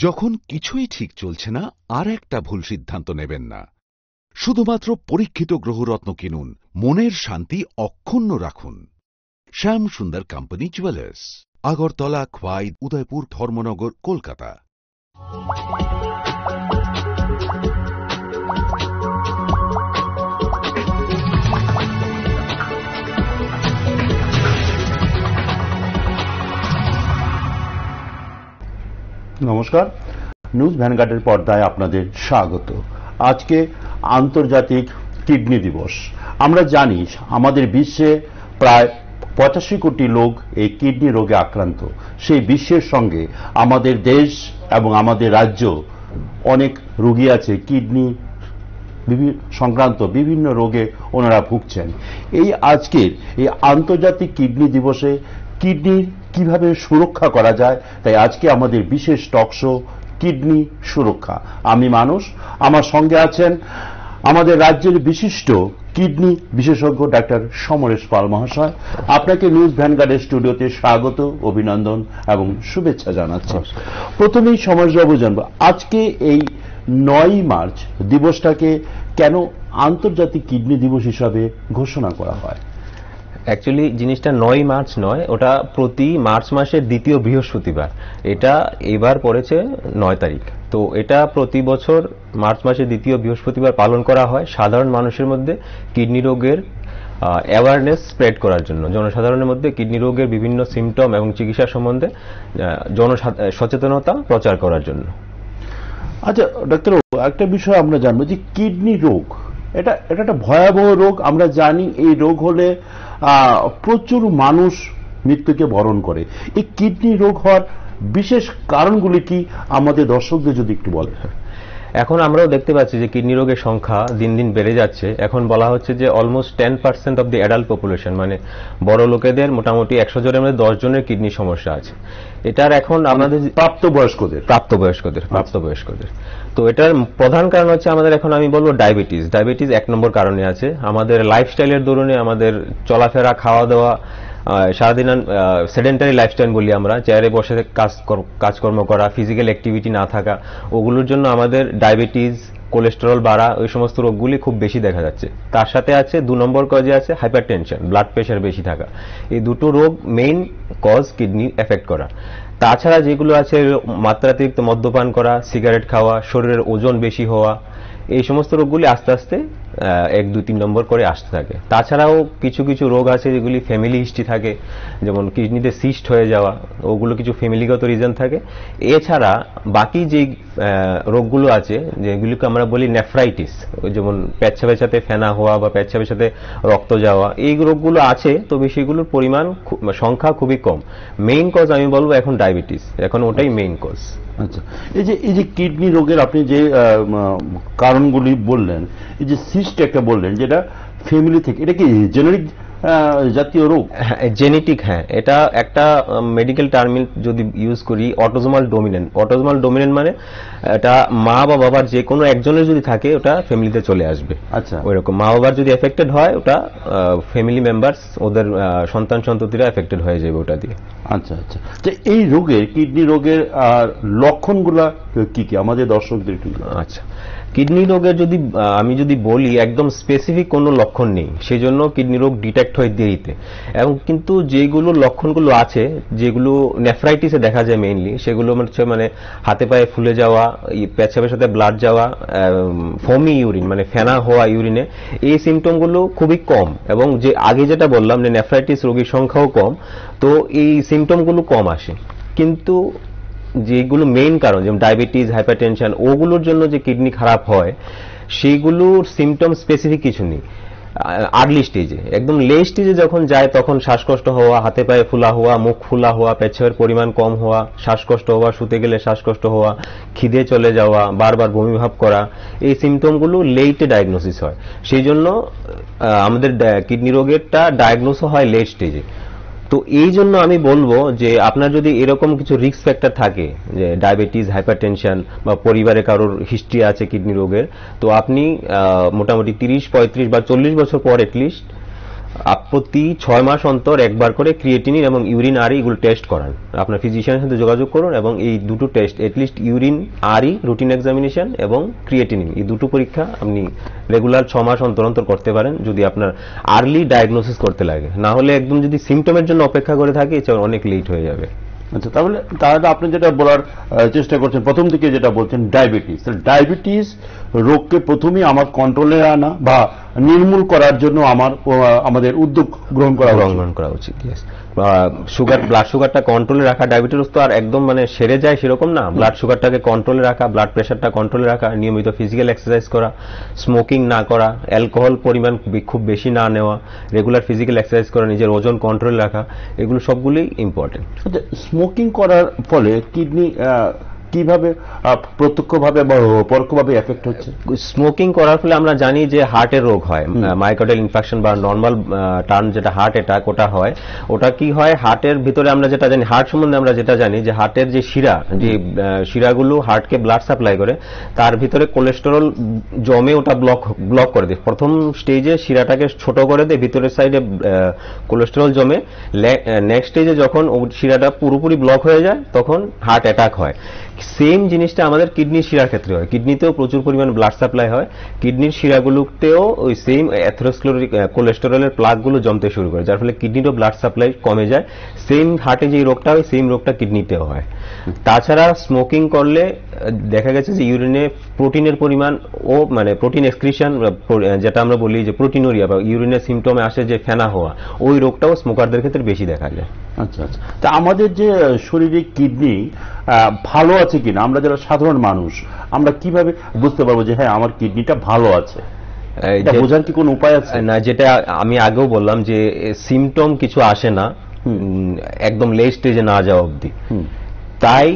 যখন কিছুই ঠিক চলছে না আর একটা ভুল সিদ্ধান্ত নেবেন না। শুধুমাত্র পরীক্ষিত গ্রহরত্ন কিনুন, মনের শান্তি অক্ষুণ্ণ রাখুন। শ্যাম সুন্দর কোম্পানি জুয়েলার্স, আগরতলা, খোয়াই, উদয়পুর, ধর্মনগর, কলকাতা। নমস্কার, নিউজ ভ্যানগার্ডের পর্দায় আপনাদের স্বাগত। আজকে আন্তর্জাতিক কিডনি দিবস। আমরা জানি আমাদের বিশ্বে প্রায় 85 কোটি লোক এই কিডনি রোগে আক্রান্ত। সেই বিশ্বের সঙ্গে আমাদের দেশ এবং আমাদের রাজ্য অনেক রোগী আছে কিডনি সংক্রান্ত বিভিন্ন রোগে ওনারা ভুগছেন। এই আজকের এই আন্তর্জাতিক কিডনি দিবসে কিডনির কিভাবে সুরক্ষা করা যায়, তাই আজকে আমাদের বিশেষ টক শো কিডনি সুরক্ষা। আমি মানুষ, আমার সঙ্গে আছেন আমাদের রাজ্যের বিশিষ্ট কিডনি বিশেষজ্ঞ ডাক্তার সমরেশ পাল মহাশয়। আপনাকে নিউজ ভ্যানগার্ডের স্টুডিওতে স্বাগত, অভিনন্দন এবং শুভেচ্ছা জানাচ্ছি। প্রথমেই সমরেশবাবু জানবো, আজকে এই 9 মার্চ দিবসটাকে কেন আন্তর্জাতিক কিডনি দিবস হিসাবে ঘোষণা করা হয়? অ্যাকচুয়ালি জিনিসটা 9 মার্চ নয়, ওটা প্রতি মার্চ মাসের দ্বিতীয় বৃহস্পতিবার। এটা এবার পড়েছে 9 তারিখ। তো এটা প্রতি বছর মার্চ মাসের দ্বিতীয় বৃহস্পতিবার পালন করা হয় সাধারণ মানুষের মধ্যে কিডনি রোগের অ্যাওয়ারনেস স্প্রেড করার জন্য, জনসাধারণের মধ্যে কিডনি রোগের বিভিন্ন সিমটম এবং চিকিৎসা সম্বন্ধে সচেতনতা প্রচার করার জন্য। আচ্ছা ডাক্তার, একটা বিষয় আমরা জানবো যে কিডনি রোগ এটা একটা ভয়াবহ রোগ। আমরা জানি এই রোগ হলে প্রচুর মানুষ মৃত্যুকে বরণ করে। এই কিডনি রোগ হওয়ার বিশেষ কারণগুলি কি আমাদের দর্শকদের যদি একটু বলেন। এখন আমরাও দেখতে পাচ্ছি যে কিডনি রোগের সংখ্যা দিন দিন বেড়ে যাচ্ছে। এখন বলা হচ্ছে যে almost 10% of the adult population, মানে বড় লোকেদের মোটামুটি 100 জনের মধ্যে 10 জনের কিডনি সমস্যা আছে। এটার এখন আমাদের প্রাপ্তবয়স্কদের তো এটার প্রধান কারণ হচ্ছে আমাদের এখন আমি বলবো ডায়াবেটিস 1 নম্বর কারণে আছে। আমাদের লাইফস্টাইলের দরুনে, আমাদের চলাফেরা, খাওয়া দাওয়া, সারাদিন সেডেন্টারি লাইফস্টাইল বলি আমরা, চেয়ারে বসে কাজকর্ম করা, ফিজিক্যাল অ্যাক্টিভিটি না থাকা, ওগুলোর জন্য আমাদের ডায়াবেটিস, কোলেস্টেরল বাড়া, ওই সমস্ত রোগগুলি খুব বেশি দেখা যাচ্ছে। তার সাথে আছে 2 নম্বর কজে আছে হাইপারটেনশন, ব্লাড প্রেশার বেশি থাকা। এই দুটো রোগ মেইন কজ কিডনি এফেক্ট করা। তাছাড়া যেগুলো আছে মাত্রাতিরিক্ত মদ্যপান করা, সিগারেট খাওয়া, শরীরের ওজন বেশি হওয়া, এই সমস্ত রোগগুলি আস্তে আস্তে 1, 2, 3 নম্বর করে আসতে থাকে। তাছাড়াও কিছু কিছু রোগ আছে যেগুলি ফ্যামিলি হিস্ট্রি থাকে, যেমন কিডনিতে সিস্ট হয়ে যাওয়া, ওগুলো কিছু ফ্যামিলিগত রিজন থাকে। এছাড়া বাকি যে রোগগুলো আছে যেগুলিকে আমরা বলি নেফ্রাইটিস, যেমন পেচ্ছাপের সাথে ফেনা হওয়া বা পেচ্ছাপের সাথে রক্ত যাওয়া, এই রোগগুলো আছে, তবে সেগুলোর পরিমাণ সংখ্যা খুবই কম। মেইন কজ আমি বলবো এখন ডায়াবেটিস, এখন ওটাই মেইন কজ। আচ্ছা, এই যে কিডনি রোগের আপনি যে কারণগুলি বললেন, এই যে সিস্ট একটা বললেন যেটা ফ্যামিলি থেকে, এটা কি জেনেটিক জাতীয় রোগ? জেনেটিক, হ্যাঁ। এটা একটা মেডিকেল টার্মিন যদি ইউজ করি, অটোজোমাল ডোমিনেন্ট মানে এটা মা বা বাবার যে কোনো একজনের যদি থাকে ওটা ফ্যামিলিতে চলে আসবে। আচ্ছা, ওইরকম মা বাবার যদি এফেক্টেড হয় ওটা ফ্যামিলি মেম্বার্স, ওদের সন্তান সন্ততিরা এফেক্টেড হয়ে যাবে ওটা দিয়ে। আচ্ছা আচ্ছা, তো এই রোগের, কিডনি রোগের লক্ষণগুলো কি কি আমাদের দর্শকদের একটু? আচ্ছা, কিডনি রোগের আমি যদি বলি একদম স্পেসিফিক কোনো লক্ষণ নেই, সেই জন্য কিডনি রোগ ডিটেক্ট হয় দেরিতে। এবং কিন্তু যেগুলো লক্ষণগুলো আছে, যেগুলো নেফ্রাইটিসে দেখা যায় মেইনলি, সেগুলো হচ্ছে মানে হাতে পায়ে ফুলে যাওয়া, পেচ্ছাপের সাথে ব্লাড যাওয়া, ফমি ইউরিন মানে ফেনা হওয়া ইউরিনে, এই সিমটমগুলো খুবই কম। এবং যে আগে যেটা বললাম যে নেফ্রাইটিস রোগীর সংখ্যাও কম, তো এই সিমটমগুলো কম আসে। কিন্তু যেগুলো মেইন কারণ, যেমন ডায়াবেটিস, হাইপারটেনশন, ওগুলোর জন্য যে কিডনি খারাপ হয়, সেইগুলোর সিমটম স্পেসিফিক কিছু নেই আর্লি স্টেজে। একদম লে স্টেজে যখন যায় তখন শ্বাসকষ্ট হওয়া, হাতে পায়ে ফুলা হওয়া, মুখ ফুলা হওয়া, পেচ্ছাপের পরিমাণ কম হওয়া, শ্বাসকষ্ট হওয়া, শুতে গেলে শ্বাসকষ্ট হওয়া, খিদে চলে যাওয়া, বারবার বমি ভাব করা, এই সিমটমগুলো লেটে ডায়াগনোসিস হয়। সেই জন্য আমাদের কিডনি রোগেরটা ডায়াগনোস হয় লেট স্টেজে। তো এই জন্য আমি বলবো যে আপনার যদি এরকম কিছু রিস্ক ফ্যাক্টর থাকে, যে ডায়াবেটিস, হাইপারটেনশন বা পরিবারে কারোর হিস্ট্রি আছে কিডনি রোগের, তো আপনি মোটামুটি 30, 35 বা 40 বছর পর এটলিস্ট প্রতি 6 মাস অন্তর একবার করে ক্রিয়েটিনিন এবং ইউরিন আরই এগুলো টেস্ট করান। আপনার ফিজিশিয়ানের সাথে যোগাযোগ করুন এবং এই দুটো টেস্ট এটলিস্ট ইউরিন আরই রুটিন এক্সামিনেশন এবং ক্রিয়েটিনিন এই দুটো পরীক্ষা আপনি রেগুলার 6 মাস অন্তর অন্তর করতে পারেন যদি আপনার আর্লি ডায়াগনোসিস করতে লাগে। না হলে একদম যদি সিমটমের জন্য অপেক্ষা করে থাকে এটা অনেক লেট হয়ে যাবে। আচ্ছা, তাহলে আপনি যেটা বলার চেষ্টা করছেন প্রথম দিকে যেটা বলছেন ডায়াবেটিস, ডায়াবেটিস রোগকে প্রথমেই আমার কন্ট্রোলে আনা বা নির্মূল করার জন্য আমাদের উদ্যোগ গ্রহণ করা উচিত। সুগার, ব্লাড সুগারটা কন্ট্রোলে রাখা, ডায়াবেটিস তো আর একদম মানে সেরে যায় সেরকম না। ব্লাড সুগারটাকে কন্ট্রোলে রাখা, ব্লাড প্রেশারটা কন্ট্রোলে রাখা, নিয়মিত ফিজিক্যাল এক্সারসাইজ করা, স্মোকিং না করা, অ্যালকোহল পরিমাণ খুব বেশি না নেওয়া, রেগুলার ফিজিক্যাল এক্সারসাইজ করা, নিজের ওজন কন্ট্রোলে রাখা, এগুলো সবগুলোই ইম্পর্টেন্ট। স্মোকিং করার ফলে কিডনি কিভাবে প্রত্যক্ষভাবে বা পরোক্ষভাবে এফেক্ট হচ্ছে? স্মোকিং করার ফলে আমরা জানি যে হার্টের রোগ হয়, মায়োকার্ডিয়াল ইনফেকশন বা নর্মাল টার্ম যেটা হার্ট অ্যাটাক ওটা হয়। ওটা কি হয়, হার্টের ভিতরে আমরা যেটা জানি, হার্ট সম্বন্ধে আমরা যেটা জানি যে হার্টের যে শিরা, যে শিরাগুলো হার্টকে ব্লাড সাপ্লাই করে, তার ভিতরে কোলেস্টেরল জমে ওটা ব্লক করে দেয়। প্রথম স্টেজে শিরাটাকে ছোট করে দেয়, ভিতরের সাইডে কোলেস্টেরল জমে। নেক্সট স্টেজে যখন শিরাটা পুরোপুরি ব্লক হয়ে যায় তখন হার্ট অ্যাটাক হয়। সেম জিনিসটা আমাদের কিডনির শিরার ক্ষেত্রে হয়। কিডনিতেও প্রচুর পরিমাণ ব্লাড সাপ্লাই হয়, কিডনির শিরাগুলোতেও ওই সেম অ্যাথেরোস্ক্লেরোটিক কোলেস্টেরলের প্লাকগুলো জমতে শুরু করে, যার ফলে কিডনিরও ব্লাড সাপ্লাই কমে যায়। সেম হার্টে যে রোগটা হয় সেম রোগটা কিডনিতেও হয়। তাছাড়া স্মোকিং করলে দেখা গেছে যে ইউরিনে প্রোটিনের পরিমাণ ও মানে প্রোটিন এক্সক্রিশন, যেটা আমরা বলি যে প্রোটিনুরিয়া বা ইউরিনের সিমটমে আসে যে ফেনা হওয়া, ওই রোগটাও স্মোকারদের ক্ষেত্রে বেশি দেখা যায়। আচ্ছা আচ্ছা, তা আমাদের যে শরীরে কিডনি ভালো আছে কিনা, আমরা যারা সাধারণ মানুষ আমরা কিভাবে বুঝতে পারবো যে হ্যাঁ আমার কিডনিটা ভালো আছে? এটা বোঝার কি কোনো উপায় আছে? না, যেটা আমি আগেও বললাম যে সিমটম কিছু আসে না একদম লেট স্টেজে না যাওয়া অবধি। তাই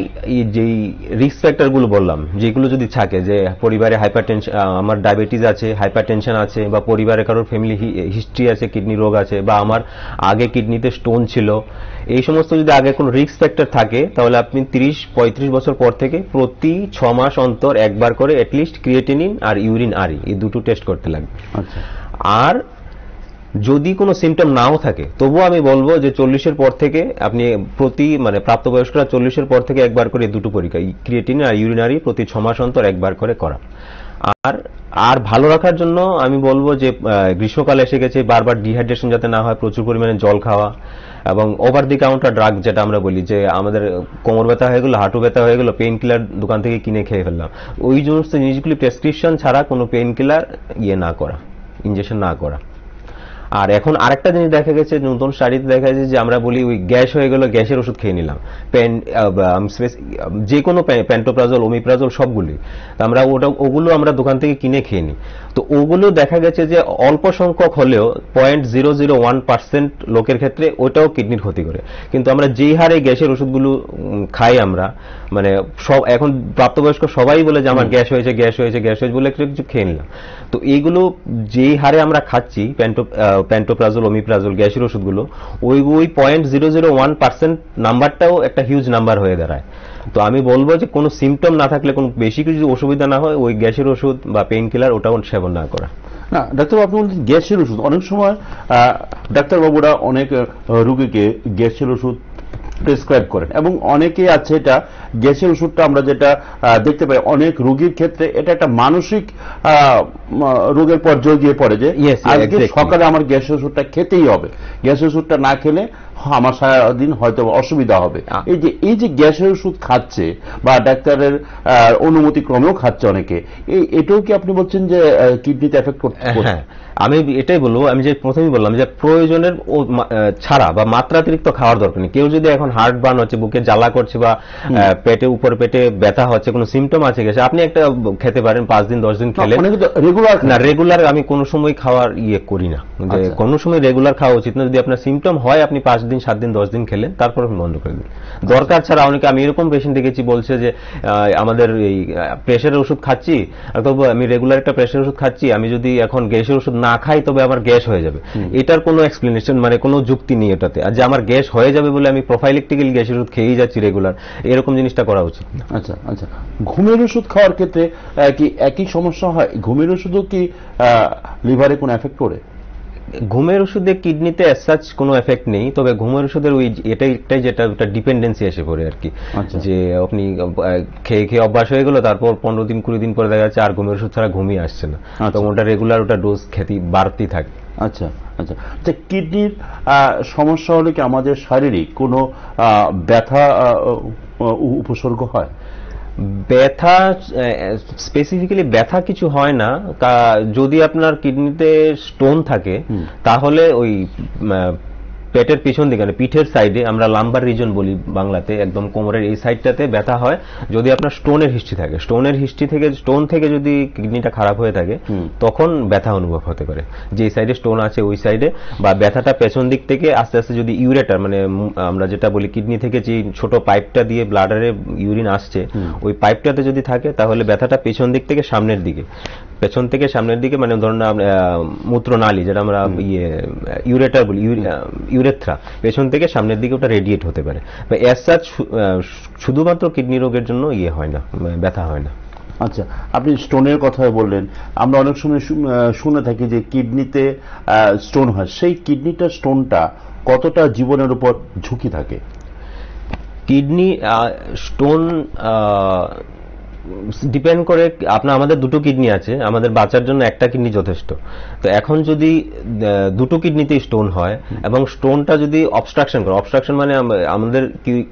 যে রিস্ক ফ্যাক্টর গুলো বললাম, যেগুলো যদি থাকে যে পরিবারে হাইপারটেনশন, আমার ডায়াবেটিস আছে, হাইপারটেনশন আছে, বা পরিবারে কারোর ফ্যামিলি হিস্ট্রি আছে, কিডনি রোগ আছে, বা আমার আগে কিডনিতে স্টোন ছিল, এই সমস্ত যদি আগে কোনো রিস্ক ফ্যাক্টর থাকে তাহলে আপনি 30-35 বছর পর থেকে প্রতি 6 মাস অন্তর একবার করে অ্যাটলিস্ট ক্রিয়েটিনিন আর ইউরিন আরই এই দুটো টেস্ট করতে লাগবে। আর যদি কোনো সিমটম নাও থাকে তবুও আমি বলবো যে 40-এর পর থেকে আপনি প্রতি মানে প্রাপ্তবয়স্করা 40-এর পর থেকে একবার করে দুটো পরীক্ষা ক্রিয়েটিনিন আর ইউরিনারি প্রতি 6 মাস অন্তর একবার করে করা। আর ভালো রাখার জন্য আমি বলবো যে গ্রীষ্মকাল এসে গেছে, বারবার ডিহাইড্রেশন যাতে না হয়, প্রচুর পরিমাণে জল খাওয়া, এবং ওভার দি কাউন্টার ড্রাগ যেটা আমরা বলি যে আমাদের কোমর ব্যথা হয়ে গেল, হাঁটু ব্যথা হয়ে গেল, পেইন কিলার দোকান থেকে কিনে খেয়ে ফেললাম, ওই সমস্ত জিনিসগুলি প্রেসক্রিপশন ছাড়া কোনো পেইন কিলার না করা, ইনজেকশন না করা। আর এখন আরেকটা জিনিস দেখা গেছে, নতুন স্টাডিতে দেখা যাচ্ছে যে আমরা বলি ওই গ্যাস হয়ে গেল, গ্যাসের ওষুধ খেয়ে নিলাম, যে কোনো প্যান্টোপ্রাজল, ওমিপ্রাজল সবগুলি আমরা ওগুলো আমরা দোকান থেকে কিনে খেয়ে নিই। তো ওগুলো দেখা গেছে যে অল্প সংখ্যক হলেও 0.001% লোকের ক্ষেত্রে ওটাও কিডনির ক্ষতি করে। কিন্তু আমরা যেই হারে গ্যাসের ওষুধগুলো খাই, আমরা মানে সব এখন প্রাপ্তবয়স্ক সবাই বলে যে আমার গ্যাস হয়েছে গ্যাস হয়েছে গ্যাস হয়েছে বলে কিছু খেয়ে নিলাম। তো এইগুলো যেই হারে আমরা খাচ্ছি প্যান্টোপ্রাজল, ওমিপ্রাজল, গ্যাসের ওষুধগুলো, ওই 0.001% নাম্বারটাও একটা হিউজ নাম্বার হয়ে দাঁড়ায়। তো আমি বলবো যে কোনো সিমটম না থাকলে, কোনো বেশি কিছু অসুবিধা না হয়, ওই গ্যাসের ওষুধ বা পেইন কিলার ওটাও সেবন না করা। না ডাক্তারবাবু, আপনি বলছেন গ্যাসের ওষুধ, অনেক সময় ডাক্তারবাবুরা অনেক রোগীকে গ্যাসের ওষুধ প্রেসক্রাইব করেন, এবং অনেকে আছে এটা গ্যাসের ওষুধটা আমরা যেটা দেখতে পাই অনেক রোগীর ক্ষেত্রে এটা একটা মানসিক রোগের পর্যায়ে গিয়ে পড়ে যে আজকে সকালে আমার গ্যাসের ওষুধটা খেতেই হবে, গ্যাসের ওষুধটা না খেলে আমার সারাদিন হয়তো অসুবিধা হবে। এই যে গ্যাসের ওষুধ খাচ্ছে বা ডাক্তারের অনুমতি ক্রমেও খাচ্ছে অনেকে, এটাও কি আপনি বলছেন যে কিডনিতে এফেক্ট করছে? হ্যাঁ, আমি এটাই বলবো, আমি যে প্রথমেই বললাম যে প্রয়োজনের ছাড়া বা মাত্রাতিরিক্ত খাওয়ার দরকার নেই। কেউ যদি এখন হার্ট বার্ন হচ্ছে, বুকে জ্বালা করছে, বা পেটে উপর পেটে ব্যথা হচ্ছে, কোনো সিমটম আছে গেছে, আপনি একটা খেতে পারেন, 5 দিন 10 দিন খেলেন। রেগুলার আমি কোনো সময় খাওয়ার করি না, যে কোনো সময় রেগুলার খাওয়া উচিত না। যদি আপনার সিমটম হয় আপনি 5 দিন 7 দিন 10 দিন খেলেন, তারপর বন্ধ করে দিন। দরকার ছাড়া অনেকে, আমি এরকম পেশেন্ট দেখেছি বলছে যে আমাদের এই প্রেশারের ওষুধ খাচ্ছি, তবে আমি রেগুলার একটা প্রেশার ওষুধ খাচ্ছি, আমি যদি এখন গ্যাসের ওষুধ না খাই তবে আমার গ্যাস হয়ে যাবে। এটার কোনো এক্সপ্লেনেশন মানে কোনো যুক্তি নেই এটাতে। আর যে আমার গ্যাস হয়ে যাবে বলে আমি প্রোফাইলেকটিক্যালি গ্যাসের ওষুধ খেয়েই যাচ্ছি রেগুলার, এরকম জিনিসটা করা উচিত না। আচ্ছা আচ্ছা, ঘুমের ওষুধ খাওয়ার ক্ষেত্রে কি একই সমস্যা হয়? ঘুমের ওষুধও কি লিভারে কোনো এফেক্ট করে? ঘুমের ওষুধে কিডনিতে অ্যাজ সাচ কোনো এফেক্ট নেই, তবে ঘুমের ওষুধের ওই এটাই যেটা ওটা ডিপেন্ডেন্সি এসে পড়ে আর কি, যে আপনি খেয়ে খেয়ে অভ্যাস হয়ে গেল, তারপর 15 দিন 20 দিন পরে দেখা যাচ্ছে আর ঘুমের ওষুধ ছাড়া ঘুমিয়ে আসছে না, তখন ওটা রেগুলার ওটা ডোজ খেতে বাড়তেই থাকে। আচ্ছা আচ্ছা, কিডনির সমস্যা হলে কি আমাদের শারীরিক কোনো ব্যথা উপসর্গ হয়? ব্যথা স্পেসিফিক্যালি ব্যথা কিছু হয় না, যদি আপনার কিডনিতে স্টোন থাকে তাহলে ওই পেটের পিছন দিকে মানে পিঠের সাইডে, আমরা লাম্বার রিজন বলি বাংলাতে, একদম কোমরের এই সাইডটাতে ব্যথা হয় যদি আপনার স্টোনের হিস্ট্রি থাকে। স্টোন থেকে যদি কিডনিটা খারাপ হয়ে থাকে তখন ব্যথা অনুভব হতে পারে, যে সাইডে স্টোন আছে ওই সাইডে, বা ব্যথাটা পেছন দিক থেকে আস্তে আস্তে যদি ইউরেটার মানে আমরা যেটা বলি কিডনি থেকে যে ছোট পাইপটা দিয়ে ব্লাডারে ইউরিন আসছে ওই পাইপটাতে যদি থাকে তাহলে ব্যথাটা পেছন দিক থেকে সামনের দিকে মানে ধরুন মূত্রনালী যেটা আমরা ইউরেটার বলি, ইউরেথ্রা, পেছন থেকে সামনের দিকে ওটা রেডিয়েট হতে পারে। অ্যাজ সাচ শুধুমাত্র কিডনি রোগের জন্য হয় না, ব্যথা হয় না। আচ্ছা, আপনি স্টোনের কথা বললেন, আমরা অনেক সময় শুনে থাকি যে কিডনিতে স্টোন হয়, সেই স্টোনটা কতটা জীবনের উপর ঝুঁকি থাকে? কিডনি স্টোন ডিপেন্ড করে, আমাদের দুটো কিডনি আছে, আমাদের বাঁচার জন্য একটা কিডনি যথেষ্ট। তো এখন যদি দুটো কিডনিতে স্টোন হয় এবং স্টোনটা যদি অবস্ট্রাকশন মানে আমাদের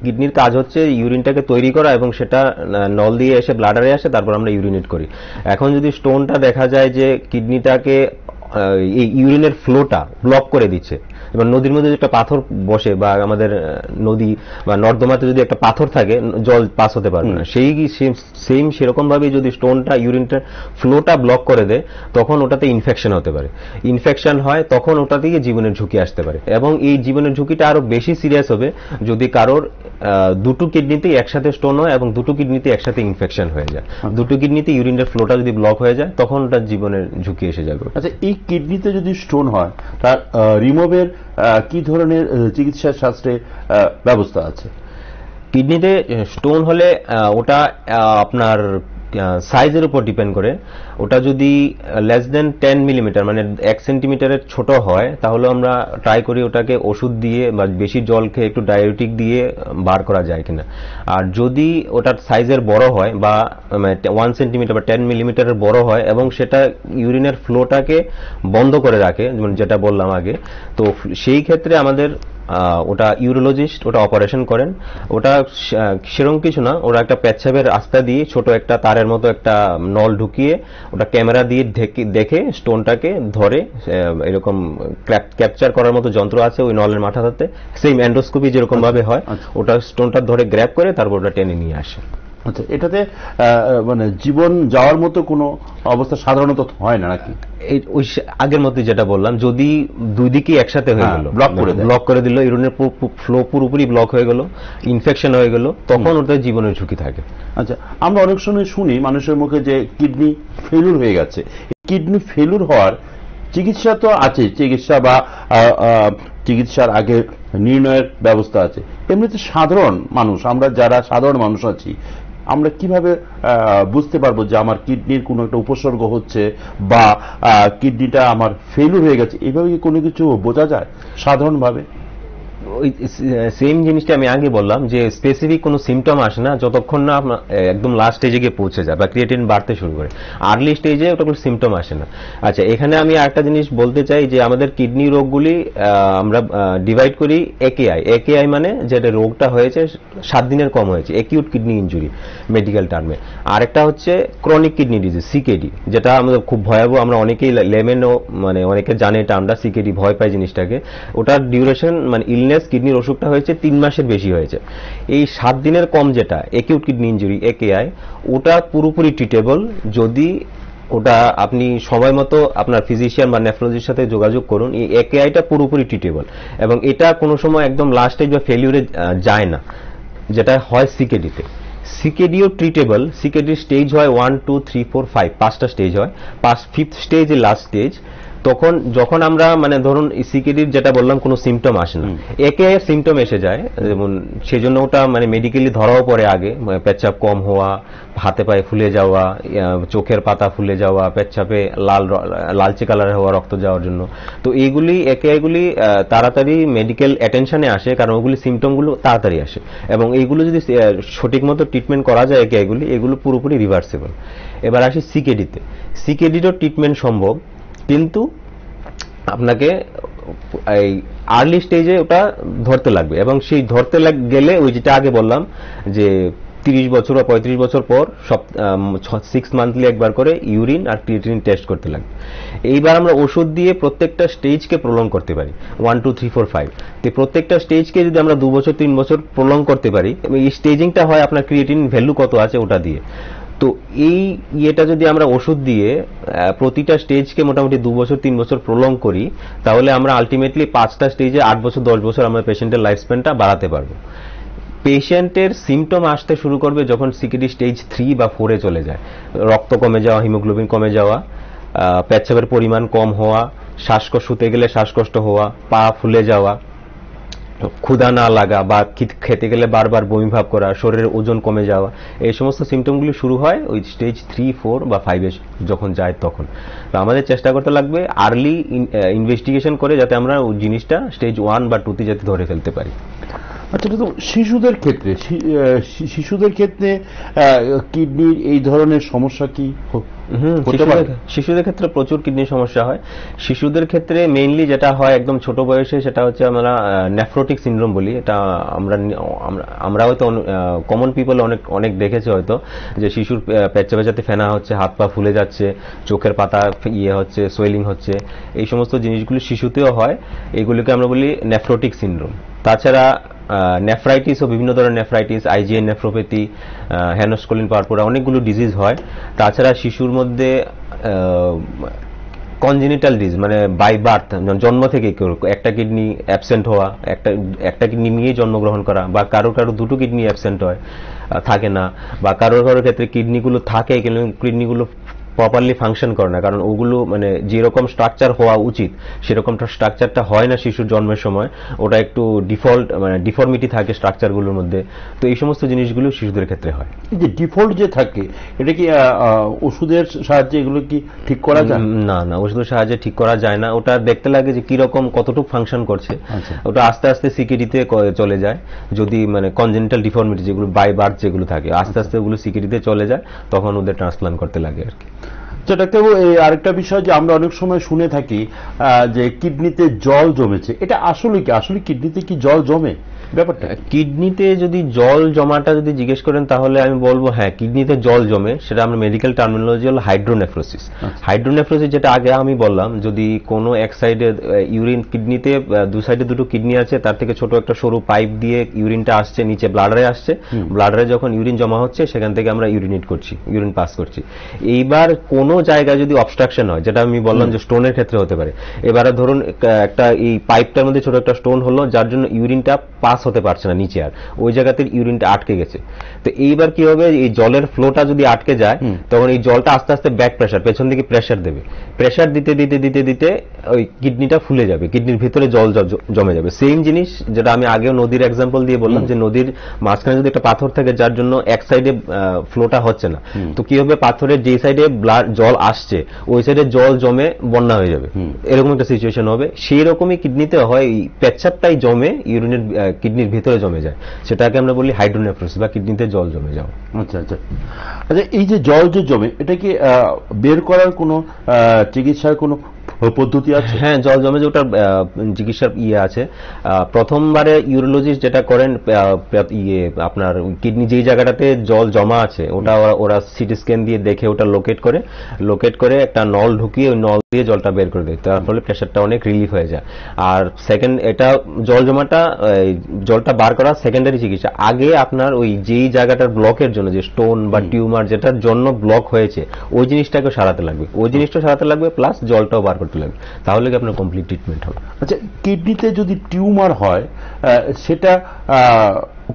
কিডনির কাজ হচ্ছে ইউরিনটাকে তৈরি করা এবং সেটা নল দিয়ে এসে ব্লাডারে আসে, তারপর আমরা ইউরিনেট করি। এখন যদি স্টোনটা দেখা যায় যে কিডনিটাকে এই ইউরিনের ফ্লোটা ব্লক করে দিচ্ছে, এবার নদীর মধ্যে একটা পাথর বসে বা আমাদের নদী বা নর্দমাতে যদি একটা পাথর থাকে জল পাস হতে পারবে না, সেম সেরকম ভাবে যদি স্টোনটা ইউরিনটার ফ্লোটা ব্লক করে দেয় তখন ওটাতে ইনফেকশন হতে পারে। ইনফেকশন হয় তখন ওটা থেকে জীবনের ঝুঁকি আসতে পারে, এবং এই জীবনের ঝুঁকিটা আরো বেশি সিরিয়াস হবে যদি কারোর দুটো কিডনিতে একসাথে স্টোন হয় এবং দুটো কিডনিতে একসাথে ইনফেকশন হয়ে যায়। দুটো কিডনিতে ইউরিনের ফ্লোটা যদি ব্লক হয়ে যায় তখন ওটা জীবনের ঝুঁকি এসে যাবে। আচ্ছা, এই কিডনিতে যদি স্টোন হয় তার রিমুভের কি ধরনের চিকিৎসা শাস্ত্রে ব্যবস্থা আছে? কিডনিতে স্টোন হলে ওটা আপনার সাইজের উপর ডিপেন্ড করে। ওটা যদি লেস দেন 10 মিলিমিটার মানে 1 সেন্টিমিটারের ছোট হয় তাহলে আমরা ট্রাই করি ওটাকে ওষুধ দিয়ে বা বেশি জল খেয়ে একটু ডায়াবেটিক দিয়ে বার করা যায় কিনা। আর যদি ওটার সাইজের বড় হয় বা 1 সেন্টিমিটার বা 10 মিলিমিটারের বড় হয় এবং সেটা ইউরিনের ফ্লোটাকে বন্ধ করে রাখে, যেটা বললাম আগে, তো সেই ক্ষেত্রে আমাদের ওটা ইউরোলজিস্ট ওটা অপারেশন করেন। ওটা সেরকম কিছু না, ওরা একটা পেচ্ছাপের রাস্তা দিয়ে ছোট একটা তারের মতো একটা নল ঢুকিয়ে ওটা ক্যামেরা দিয়ে দেখে স্টোনটাকে ধরে, এরকম ক্যাপচার করার মতো যন্ত্র আছে ওই নলের মাথাতে, সেম এন্ডোস্কোপি যেরকম ভাবে হয়, ওটা স্টোনটা ধরে গ্র্যাব করে তারপর ওটা টেনে নিয়ে আসে। আচ্ছা, এটাতে মানে জীবন যাওয়ার মতো কোনো অবস্থা সাধারণত হয় না নাকি? ওই আগের মধ্যে যেটা বললাম, যদি দুই দিকে একসাথে হয়ে গেল, ব্লক করে দিল, ইউরিনের ফ্লো পুরোপুরি ব্লক হয়ে গেল, ইনফেকশন হয়ে গেল, তখন ওদের জীবনের ঝুঁকি থাকে। আচ্ছা, আমরা অনেক সময় শুনি মানুষের মুখে যে কিডনি ফেলুর হয়ে গেছে। কিডনি ফেলুর হওয়ার চিকিৎসা তো আছে, চিকিৎসা বা চিকিৎসার আগে নির্ণয়ের ব্যবস্থা আছে। এমনিতে সাধারণ মানুষ, আমরা যারা সাধারণ মানুষ আছি, আমরা কিভাবে বুঝতে পারবো যে আমার কিডনির কোনো একটা উপসর্গ হচ্ছে বা কিডনিটা আমার ফেলুর হয়ে গেছে? এভাবে কি কোনো কিছু বোঝা যায় সাধারণভাবে? ওই সেম জিনিসটা আমি আগে বললাম যে স্পেসিফিক কোনো সিমটম আসে না যতক্ষণ না একদম লাস্ট স্টেজে গিয়ে পৌঁছে যায় বা ক্রিয়েটিনিন বাড়তে শুরু করে। আর্লি স্টেজে ওটা কোনো সিমটম আসে না। আচ্ছা, এখানে আমি আরেকটা জিনিস বলতে চাই যে আমাদের কিডনি রোগগুলি আমরা ডিভাইড করি একেআই মানে যেটা রোগটা হয়েছে 7 দিনের কম হয়েছে, একিউট কিডনি ইনজুরি মেডিকেল টার্মে। আরেকটা হচ্ছে ক্রনিক কিডনি ডিজিজ সিকেডি, যেটা আমাদের খুব ভয়াবহ, আমরা অনেকেই লেমেনও মানে অনেকে জানে এটা, আমরা সিকেডি ভয় পাই জিনিসটাকে। ওটার ডিউরেশন মানে কিডনির অসুখটা হয়েছে 3 মাসের বেশি হয়েছে। এই 7 দিনের কম যেটা একিউট কিডনি ইনজুরি একেআই, ওটা পুরোপুরি ট্রিটেবল যদি ওটা আপনি সময় মতো আপনার ফিজিশিয়ান বা নেফ্রোলজির সাথে যোগাযোগ করুন। এই একেআইটা পুরোপুরি ট্রিটেবল এবং এটা কোনো সময় একদম লাস্ট স্টেজ বা ফেলিউরে যায় না, যেটা হয় সিকেডিতে। সিকেডিও ট্রিটেবল। সিকেডির স্টেজ হয় 1, 2, 3, 4, 5, 5টা স্টেজ হয়। 5th stage last stage. তখন যখন আমরা মানে ধরুন সিকেডির যেটা বললাম কোনো সিমটম আসে না, একে সিমটম এসে যায়, যেমন সেজন্য ওটা মানে মেডিকেলি ধরাও পড়ে আগে, পেচ্ছাপ কম হওয়া, হাতে পায়ে ফুলে যাওয়া, চোখের পাতা ফুলে যাওয়া, পেচ্ছাপে লালচে কালার হওয়া রক্ত যাওয়ার জন্য। তো এইগুলি এগুলি তাড়াতাড়ি মেডিকেল অ্যাটেনশনে আসে, কারণ ওগুলি সিমটমগুলো তাড়াতাড়ি আসে, এবং এইগুলো যদি সঠিক মতো ট্রিটমেন্ট করা যায় এগুলো পুরোপুরি রিভার্সিবল। এবার আসি সিকেডিতে। সিকেডিরও ট্রিটমেন্ট সম্ভব, কিন্তু আপনাকে এই আর্লি স্টেজে ওটা ধরতে লাগবে, এবং সেই ধরতে গেলে ওই যেটা আগে বললাম যে 30 বছর বা 35 বছর পর 6 মান্থলি একবার করে ইউরিন আর ক্রিয়েটিনিন টেস্ট করতে লাগবে। এইবার আমরা ওষুধ দিয়ে প্রত্যেকটা স্টেজকে প্রলং করতে পারি, 1 2 3 4 5। তো প্রত্যেকটা স্টেজকে যদি আমরা 2 বছর 3 বছর প্রলং করতে পারি, এই স্টেজিংটা হয় আপনার ক্রিয়েটিনিন ভ্যালু কত আছে ওটা দিয়ে। তো এই ইয়েটা যদি আমরা ওষুধ দিয়ে প্রতিটা স্টেজকে মোটামুটি 2 বছর 3 বছর প্রলং করি, তাহলে আমরা আলটিমেটলি 5টা স্টেজে 8 বছর 10 বছর আমরা পেশেন্টের লাইফ স্প্যানটা বাড়াতে পারবো। পেশেন্টের সিমটম আসতে শুরু করবে যখন সিকেডি স্টেজ 3 বা 4-এ চলে যায়। রক্ত কমে যাওয়া, হিমোগ্লোবিন কমে যাওয়া, পেচ্ছাপের পরিমাণ কম হওয়া, শ্বাসকষ্ট, শুতে গেলে শ্বাসকষ্ট হওয়া, পা ফুলে যাওয়া, ক্ষুধা না লাগা বা খেতে গেলে বারবার বমি ভাব করা, শরীরের ওজন কমে যাওয়া, এই সমস্ত সিমটমগুলি শুরু হয় ওই স্টেজ 3, 4 বা 5-এ যখন যায় তখন। তো আমাদের চেষ্টা করতে লাগবে আর্লি ইনভেস্টিগেশন করে যাতে আমরা ওই জিনিসটা স্টেজ 1 বা 2-তে যাতে ধরে ফেলতে পারি। আচ্ছা, তো শিশুদের ক্ষেত্রে কিডনির এই ধরনের সমস্যা কি হতে পারে? শিশুদের ক্ষেত্রে প্রচুর কিডনির সমস্যা হয়। শিশুদের ক্ষেত্রে মেইনলি যেটা হয় একদম ছোট বয়সে, সেটা হচ্ছে আমরা নেফ্রোটিক সিনড্রোম বলি। এটা আমরা হয়তো কমন পিপল অনেক দেখেছে হয়তো, যে শিশুর পেচ্ছাপে যাতে ফেনা হচ্ছে, হাত পা ফুলে যাচ্ছে, চোখের পাতা হচ্ছে, সোয়েলিং হচ্ছে, এই সমস্ত জিনিসগুলি শিশুতেও হয়। এগুলিকে আমরা বলি নেফ্রোটিক সিনড্রোম। তাছাড়া নেফ্রাইটিস ও বিভিন্ন ধরনের নেফ্রাইটিস, আইজিএন নেফ্রোপ্যাথি, হ্যানোস্কোলিন পারপোরা, অনেকগুলো ডিজিজ হয়। তাছাড়া শিশুর মধ্যে কনজেনিটাল ডিজিজ মানে বাই বার্থ, জন্ম থেকে একটা কিডনি অ্যাবসেন্ট হওয়া, একটা কিডনি নিয়ে জন্মগ্রহণ করা, বা কারো দুটো কিডনি অ্যাবসেন্ট হয়, থাকে না, বা কারোর ক্ষেত্রে কিডনিগুলো থাকে কিন্তু কিডনিগুলো প্রপারলি ফাংশন করে না, কারণ ওগুলো মানে যেরকম স্ট্রাকচার হওয়া উচিত সেরকম স্ট্রাকচারটা হয় না শিশুর জন্মের সময়, ওটা একটু ডিফর্মিটি থাকে স্ট্রাকচারগুলোর মধ্যে। তো এই সমস্ত জিনিসগুলো শিশুদের ক্ষেত্রে হয়। যে ডিফল্ট যে থাকে, এটা কি ওষুধের সাহায্যে এগুলো কি ঠিক করা যায়? না, ওষুধের সাহায্যে ঠিক করা যায় না। ওটা দেখতে লাগে যে কিরকম কতটুকু ফাংশন করছে। ওটা আস্তে আস্তে সিকেডিতে চলে যায়, যদি মানে কনজেনিটাল ডিফর্মিটি যেগুলো বাই বার্থ যেগুলো থাকে, আস্তে আস্তে ওগুলো সিকেডিতে চলে যায়, তখন ওদের ট্রান্সপ্লান্ট করতে লাগে আর কি। ডাক্তারবাবু, আরেকটা বিষয় যে আমরা অনেক সময় শুনে থাকি যে কিডনিতে জল জমেছে, এটা আসলে কি? আসলে কিডনিতে কি জল জমে? ব্যাপারটা কিডনিতে যদি জল জমাটা যদি জিজ্ঞেস করেন, তাহলে আমি বলবো হ্যাঁ, কিডনিতে জল জমে। সেটা আমরা মেডিকেল টার্মিনোলজি হল হাইড্রোনেফ্রোসিস। হাইড্রোনেফ্রোসিস যেটা আগে আমি বললাম, যদি কোনো এক সাইডে ইউরিন, কিডনিতে 2 সাইডে 2টো কিডনি আছে, তার থেকে ছোট একটা সরু পাইপ দিয়ে ইউরিনটা আসছে, নিচে ব্লাডারে আসছে, ব্লাডারে যখন ইউরিন জমা হচ্ছে সেখান থেকে আমরা ইউরিনেট করছি, ইউরিন পাস করছি। এইবার কোনো জায়গায় যদি অবস্ট্রাকশন হয়, যেটা আমি বললাম যে স্টোনের ক্ষেত্রে হতে পারে, এবারে ধরুন একটা এই পাইপটার মধ্যে ছোট একটা স্টোন হলো, যার জন্য ইউরিনটা পাস হতে পারছে না নিচে, আর ওই জায়গাতে ইউরিনটা আটকে গেছে। তো এইবার কি হবে, এই জলের ফ্লোটা যদি আটকে যায়, তখন এই জলটা আস্তে আস্তে ব্যাক প্রেসার, পেছন দিকে প্রেসার দেবে। প্রেসার দিতে দিতে দিতে দিতে ওই কিডনিটা ফুলে যাবে, কিডনির ভিতরে জল জমে যাবে। সেম জিনিস যেটা আমি আগেও নদীর এক্সাম্পল দিয়ে বললাম, যে নদীর মাঝখানে যদি একটা পাথর থাকে, যার জন্য এক সাইডে ফ্লোটা হচ্ছে না, তো কি হবে, পাথরের যে সাইডে জল আসছে ওই সাইডে জল জমে বন্যা হয়ে যাবে, এরকম একটা সিচুয়েশন হবে। সেই রকমই কিডনিতে হয়, পেচ্ছাপটাই জমে ইউরিনের কিডনির ভিতরে জমে যায়, সেটাকে আমরা বলি হাইড্রোনেফ্রোসিস বা কিডনিতে জল জমে যাওয়া। আচ্ছা আচ্ছা আচ্ছা, এই যে জল যে জমে, এটা কি বের করার কোনো চিকিৎসার কোনো পদ্ধতি আছে? হ্যাঁ, জল জমে যে ওটার চিকিৎসার আছে। প্রথমবারে ইউরোলজিস্ট যেটা করেন, আপনার কিডনি যেই জায়গাটাতে জল জমা আছে ওরা সিটি স্ক্যান দিয়ে দেখে ওটা লোকেট করে একটা নল ঢুকিয়ে ওই নল দিয়ে জলটা বের করে দেয়, তার ফলে প্রেশারটা অনেক রিলিফ হয়ে যায়। আর সেকেন্ড, এটা জল জমাটা, জলটা বার করা সেকেন্ডারি চিকিৎসা। আগে আপনার ওই যেই জায়গাটার ব্লকের জন্য, যে স্টোন বা টিউমার যেটার জন্য ব্লক হয়েছে, ওই জিনিসটাকে সারাতে লাগবে, প্লাস জলটাও বার করতে লাগবে, তাহলে কি আপনার কমপ্লিট ট্রিটমেন্ট হবে। আচ্ছা, কিডনিতে যদি টিউমার হয়, সেটা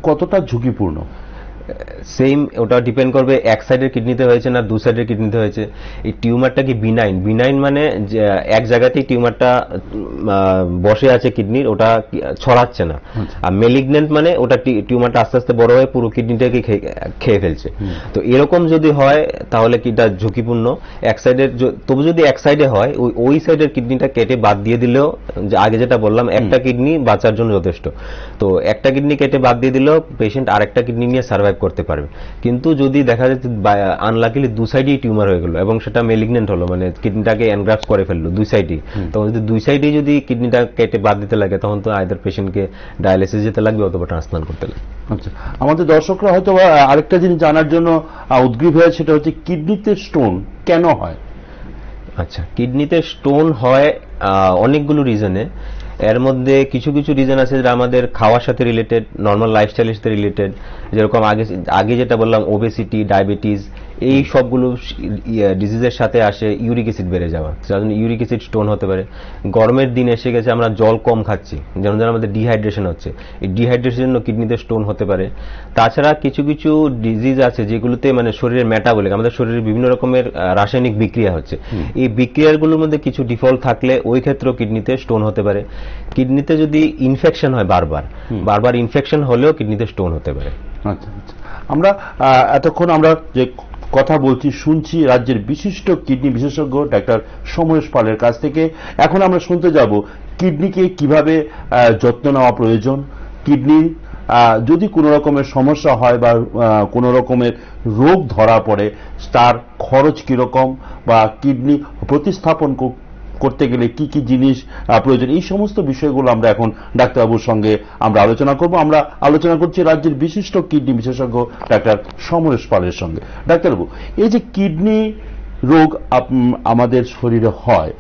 কতটা ঝুঁকিপূর্ণ? সেম ওটা ডিপেন্ড করবে এক সাইডের কিডনিতে হয়েছে না দু সাইডের কিডনিতে হয়েছে। এই টিউমারটা কি বিনাইন? বিনাইন মানে এক জায়গাতেই টিউমারটা বসে আছে কিডনির, ওটা ছড়াচ্ছে না। আর মেলিগন্যান্ট মানে ওটা টিউমারটা আস্তে আস্তে বড় হয়ে পুরো কিডনিটাকে খেয়ে ফেলছে। তো এরকম যদি হয় তাহলে কিটা ঝুঁকিপূর্ণ। এক সাইডের, তবু যদি এক সাইডে হয় ওই সাইডের কিডনিটা কেটে বাদ দিয়ে দিলেও, আগে যেটা বললাম একটা কিডনি বাঁচার জন্য যথেষ্ট। তো একটা কিডনি কেটে বাদ দিয়ে দিলেও পেশেন্ট আরেকটা কিডনি নিয়ে সার্ভাইভ করতে পারবে। কিন্তু যদি দেখা যাচ্ছে আনলাকিলি দু সাইডেই টিউমার হয়ে গেল এবং সেটা মেলিগন্যান্ট হলো, মানে কিডনিটাকে এনগ্রাফট করে ফেললো দুই সাইডেই, তখন যদি দুই সাইডেই যদি কিডনিটা কেটে বাদ দিতে লাগে তখন তো আইদার পেশেন্টকে ডায়ালিসিস যেতে লাগবে অথবা ট্রান্সপ্লান্ট করতে লাগবে। আচ্ছা, আমাদের দর্শকরা হয়তো আরেকটা জিনিস জানার জন্য উদ্গ্রীব হয়, সেটা হচ্ছে কিডনিতে স্টোন কেন হয়? আচ্ছা, কিডনিতে স্টোন হয় অনেকগুলো রিজনে। এর মধ্যে কিছু কিছু রিজন আছে যেটা আমাদের খাওয়ার সাথে রিলেটেড, নর্মাল লাইফস্টাইলের সাথে রিলেটেড, যেরকম আগে যেটা বললাম ওবেসিটি, ডায়াবেটিস, এই সবগুলো ডিজিজের সাথে আসে ইউরিক অ্যাসিড বেড়ে যাওয়া, যার জন্য ইউরিক অ্যাসিড স্টোন হতে পারে। গরমের দিন এসে গেছে, আমরা জল কম খাচ্ছি, যেমন আমাদের ডিহাইড্রেশন হচ্ছে, এই ডিহাইড্রেশনের জন্য কিডনিতে স্টোন হতে পারে। তাছাড়া কিছু কিছু ডিজিজ আছে যেগুলোতে মানে শরীরের মেটাবলিক, আমাদের শরীরে বিভিন্ন রকমের রাসায়নিক বিক্রিয়া হচ্ছে, এই বিক্রিয়াগুলোর মধ্যে কিছু ডিফল্ট থাকলে ওই ক্ষেত্রেও কিডনিতে স্টোন হতে পারে। কিডনিতে যদি ইনফেকশন হয় বারবার ইনফেকশন হলেও কিডনিতে স্টোন হতে পারে। আচ্ছা আচ্ছা, আমরা এতক্ষণ আমরা যে কথা বলছি শুনছি রাজ্যের বিশিষ্ট কিডনি বিশেষজ্ঞ ডাক্তার সমরেশ পালের কাছ থেকে। এখন আমরা শুনতে যাব কিডনিকে কিভাবে যত্ন নেওয়া প্রয়োজন, কিডনি যদি কোনো রকমের সমস্যা হয় বা কোনো রকমের রোগ ধরা পড়ে তার খরচ কিরকম, বা কিডনি প্রতিস্থাপন করতে গেলে কি কি জিনিস প্রয়োজন, এই সমস্ত বিষয়গুলো আমরা এখন ডাক্তারবাবুর সঙ্গে আমরা আলোচনা করব। আমরা আলোচনা করছি রাজ্যের বিশিষ্ট কিডনি বিশেষজ্ঞ ডাক্তার সমরেশ পালের সঙ্গে। ডাক্তারবাবু, এই যে কিডনি রোগ আমাদের শরীরে হয়,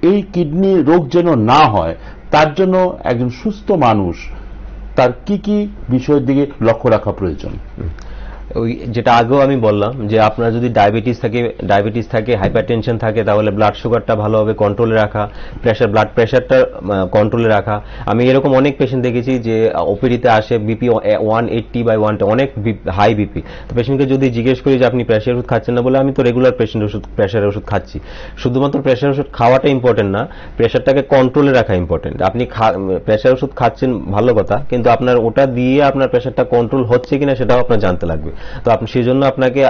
এই কিডনি রোগ যেন না হয় তার জন্য একজন সুস্থ মানুষ তার কি কি বিষয়ের দিকে লক্ষ্য রাখা প্রয়োজন? ওই যেটা আগেও আমি বললাম যে আপনার যদি ডায়াবেটিস থাকে, হাইপারটেনশন থাকে, তাহলে ব্লাড সুগারটা ভালোভাবে কন্ট্রোলে রাখা, ব্লাড প্রেশারটা কন্ট্রোলে রাখা। আমি এরকম অনেক পেশেন্ট দেখেছি যে ওপিডিতে আসে বিপি 180/110, অনেক হাই বিপি। তো পেশেন্টকে যদি জিজ্ঞেস করি যে আপনি প্রেশার ওষুধ খাচ্ছেন না, বলে আমি তো রেগুলার প্রেশারের ওষুধ খাচ্ছি। শুধুমাত্র প্রেশার ওষুধ খাওয়াটা ইম্পর্টেন্ট না, প্রেশারটাকে কন্ট্রোলে রাখা ইম্পর্টেন্ট। আপনি প্রেশার ওষুধ খাচ্ছেন ভালো কথা, কিন্তু আপনার ওটা দিয়ে আপনার প্রেশারটা কন্ট্রোল হচ্ছে কিনা সেটাও আপনার জানতে লাগবে। তো আপনি সেই জন্য আপনাকে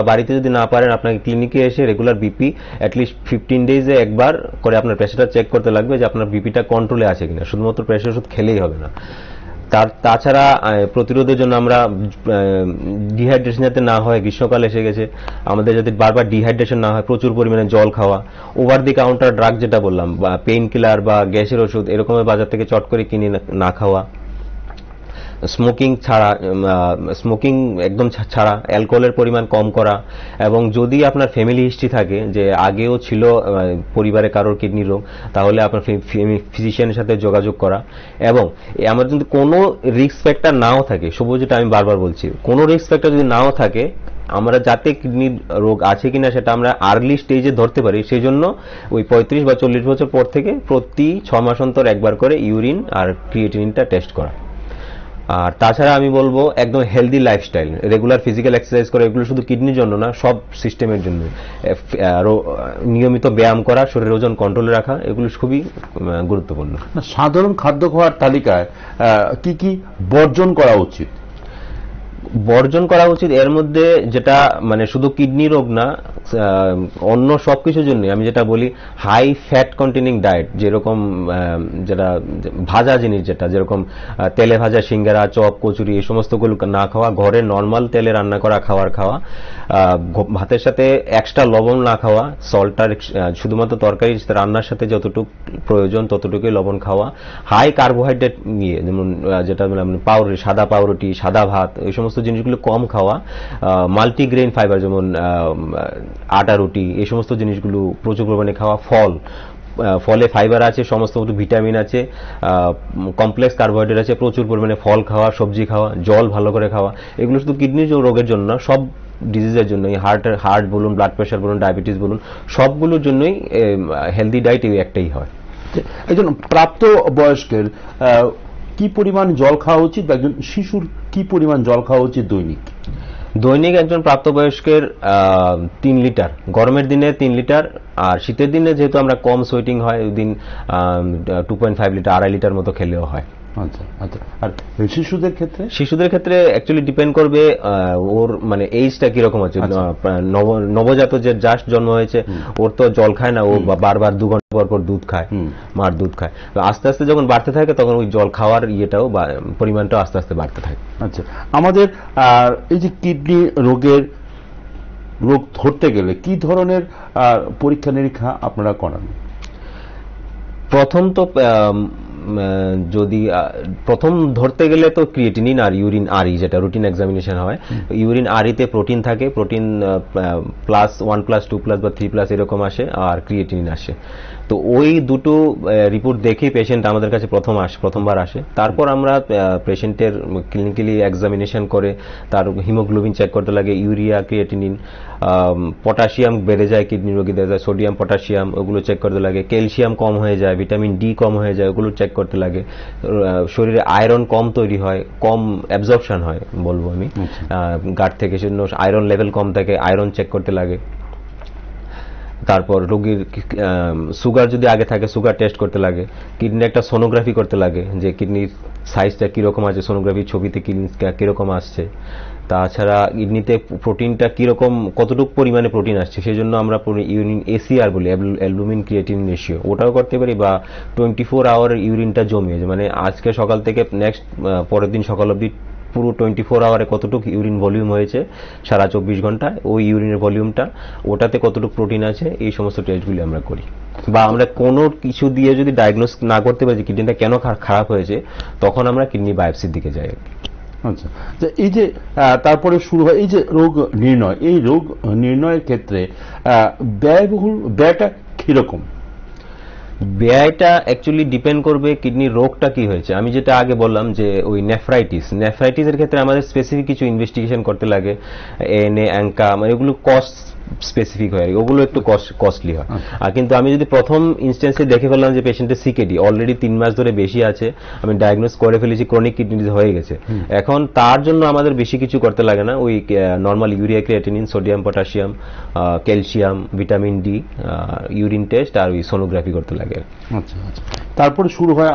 বাড়িতে যদি না পারেন আপনাকে ক্লিনিকে এসে রেগুলার বিপি অ্যাটলিস্ট 15 ডেজে একবার করে আপনার প্রেশারটা চেক করতে লাগবে যে আপনার বিপিটা কন্ট্রোলে আছে কিনা। শুধুমাত্র প্রেশার ওষুধ খেলেই হবে না। তাছাড়া প্রতিরোধের জন্য আমরা ডিহাইড্রেশন যাতে না হয়, গ্রীষ্মকাল এসে গেছে, আমাদের যাতে বারবার ডিহাইড্রেশন না হয়, প্রচুর পরিমাণে জল খাওয়া, ওভার দি কাউন্টার ড্রাগ যেটা বললাম বা পেইন কিলার বা গ্যাসের ওষুধ এরকমের বাজার থেকে চট করে কিনে না খাওয়া, স্মোকিং একদম ছাড়া, অ্যালকোহলের পরিমাণ কম করা, এবং যদি আপনার ফ্যামিলি হিস্ট্রি থাকে যে আগেও ছিল পরিবারে কারোর কিডনি রোগ, তাহলে আপনার ফিজিশিয়ানের সাথে যোগাযোগ করা। এবং আমার যদি কোনো রিস্ক ফ্যাক্টর নাও থাকে, সবুজ যেটা আমি বারবার বলছি, কোনো রিস্ক ফ্যাক্টর যদি নাও থাকে, আমরা যাতে কিডনির রোগ আছে কিনা সেটা আমরা আর্লি স্টেজে ধরতে পারি, সেই জন্য ওই 35 বা 40 বছর পর থেকে প্রতি 6 মাস অন্তর একবার করে ইউরিন আর ক্রিয়েটিনিনটা টেস্ট করা। আর তাছাড়া আমি বলবো একদম healthy lifestyle, regular physical exercise করা, এগুলো শুধু কিডনির জন্য না, সব সিস্টেমের জন্য। নিয়মিত ব্যায়াম করা, শরীরের ওজন কন্ট্রোলে রাখা, এগুলো খুবই গুরুত্বপূর্ণ। সাধারণ খাদ্য খাওয়ার তালিকায় কি কি বর্জন করা উচিত? এর মধ্যে যেটা মানে শুধু কিডনি রোগ না, অন্য সবকিছুর জন্য আমি যেটা বলি, হাই ফ্যাট কন্টেনিং ডায়েট, যেরকম যেটা ভাজা জিনিস, যেরকম তেলে ভাজা সিঙ্গারা, চপ, কচুরি, এই সমস্তগুলো না খাওয়া, ঘরে নর্মাল তেলে রান্না করা খাবার খাওয়া, ভাতের সাথে এক্সট্রা লবণ না খাওয়া, সল্টটার শুধুমাত্র তরকারি রান্নার সাথে যতটুকু প্রয়োজন ততটুকুই লবণ খাওয়া, হাই কার্বোহাইড্রেট নিয়ে যেমন যেটা পাউরুটি, সাদা পাউরুটি, সাদা ভাত, এই সমস্ত জিনিসগুলো কম খাওয়া, মাল্টিগ্রেইন ফাইবার যেমন আটা রুটি, এই সমস্ত জিনিসগুলো প্রচুর পরিমাণে খাওয়া, ফলে ফাইবার আছে, সমস্ত ভিটামিন আছে, কমপ্লেক্স কার্বোহাইড্রেট আছে, প্রচুর পরিমাণে ফল খাওয়া, সবজি খাওয়া, জল ভালো করে খাওয়া। এগুলো শুধু কিডনির রোগের জন্য না, সব ডিজিজের জন্য, হার্ট বলুন, ব্লাড প্রেশার বলুন, ডায়াবেটিস বলুন, সবগুলোর জন্যই হেলদি ডায়েট এই একটাই হয়। একজন প্রাপ্ত বয়স্কের কি পরিমাণ জল খাওয়া উচিত বা একজন শিশুর কি পরিমাণ জল খাওয়া উচিত দৈনিক? দৈনিক একজন প্রাপ্তবয়স্কের 3 লিটার, গরমের দিনে 3 লিটার, আর শীতের দিনে যেহেতু আমরা কম সোয়েটিং হয় ওই দিন 2.5 লিটার, 2.5 লিটার মতো খেলেও হয়। আচ্ছা আচ্ছা। আর শিশুদের ক্ষেত্রে? শিশুদের ক্ষেত্রে অ্যাকচুয়ালি ডিপেন্ড করবে ওর মানে এইজটা কিরকম আছে। নবজাত যে জাস্ট জন্ম হয়েছে ওর তো জল খায় না, ও বারবার 2 ঘন্টা পর পর দুধ খায়, মার দুধ খায়। তো আস্তে আস্তে যখন বাড়তে থাকে তখন ওই জল খাওয়ার ইয়েটাও পরিমাণটাও আস্তে আস্তে বাড়তে থাকে। আচ্ছা, আমাদের এই যে কিডনি রোগ ধরতে গেলে কি ধরনের পরীক্ষা নিরীক্ষা আপনারা করান? প্রথম তো যদি প্রথম ধরতে গেলে তো ক্রিয়েটিনিন আর ইউরিন আরই, যেটা রুটিন এক্সামিনেশন হয়, ইউরিন আরইতে প্রোটিন থাকে, প্রোটিন +1+, 2+ বা 3+ এরকম আসে, আর ক্রিয়েটিনিন আসে। তো ওই দুটো রিপোর্ট দেখেই পেশেন্ট আমাদের কাছে প্রথমবার আসে। তারপর আমরা পেশেন্টের ক্লিনিক্যালি এক্সামিনেশন করে তার হিমোগ্লোবিন চেক করতে লাগে, ইউরিয়া, ক্রিয়েটিনিন, পটাশিয়াম বেড়ে যায় কিডনি রোগীদের, সোডিয়াম, পটাশিয়াম ওগুলো চেক করতে লাগে, ক্যালসিয়াম কম হয়ে যায়, ভিটামিন ডি কম হয়ে যায়, ওগুলো চেক করতে লাগে, শরীরে আয়রন কম তৈরি হয়, কম অ্যাবজর্পশন হয় বলবো আমি গাট থেকে, সেজন্য আয়রন লেভেল কম থাকে, আয়রন চেক করতে লাগে। তারপর রোগীর সুগার যদি আগে থাকে সুগার টেস্ট করতে লাগে, কিডনি একটা সোনোগ্রাফি করতে লাগে যে কিডনির সাইজটা কিরকম আছে, সোনোগ্রাফির ছবিতে কিডনিটা কিরকম আসছে। তাছাড়া কিডনিতে প্রোটিনটা কিরকম, কতটুকু পরিমাণে প্রোটিন আসছে, সেই জন্য আমরা ইউরিন এসিআর বলি, অ্যালবুমিন ক্রিয়েটিনিন রেশিও, ওটাও করতে পারি। বা 24 আওয়ারের ইউরিনটা জমিয়ে, মানে আজকে সকাল থেকে নেক্সট পরের দিন সকাল অবধি পুরো 24 আওয়ারে কতটুকু ইউরিন ভলিউম হয়েছে সারা 24 ঘন্টায়, ওই ইউরিনের ভলিউমটা, ওটাতে কতটুকু প্রোটিন আছে, এই সমস্ত টেস্টগুলি আমরা করি। বা আমরা কোনো কিছু দিয়ে যদি ডায়াগনোস না করতে পারি যে কিডনিটা কেন খারাপ হয়েছে, তখন আমরা কিডনি বায়োপসির দিকে যাই। আচ্ছা, এই যে তারপরে শুরু হয় এই যে রোগ নির্ণয়, এই রোগ নির্ণয়ের ক্ষেত্রে ব্যয়টা কিরকম? ব্যয়টা অ্যাকচুয়ালি ডিপেন্ড করবে কিডনির রোগটা কি হয়েছে। আমি যেটা আগে বললাম যে ওই নেফ্রাইটিসের ক্ষেত্রে আমাদের স্পেসিফিক কিছু ইনভেস্টিগেশন করতে লাগে, এএনএ, অ্যাঙ্কা, মানে এগুলো কস্ট স্পেসিফিক হয়, ওগুলো একটু কস্টলি হয়। আর কিন্তু আমি যদি প্রথম ইনস্ট্যান্সে দেখে ফেললাম যে পেশেন্টের সিকেডি অলরেডি 3 মাস ধরে বেশি আছে, আমি ডায়াগনোস করে ফেলেছি ক্রনিক কিডনি ডিজিজ হয়ে গেছে, এখন তার জন্য আমাদের বেশি কিছু করতে লাগে না, ওই normal urea, creatinine, sodium, potassium, calcium, vitamin D, urine test আর ওই সোনোগ্রাফি করতে লাগে। আচ্ছা আচ্ছা। তারপরে শুরু হয়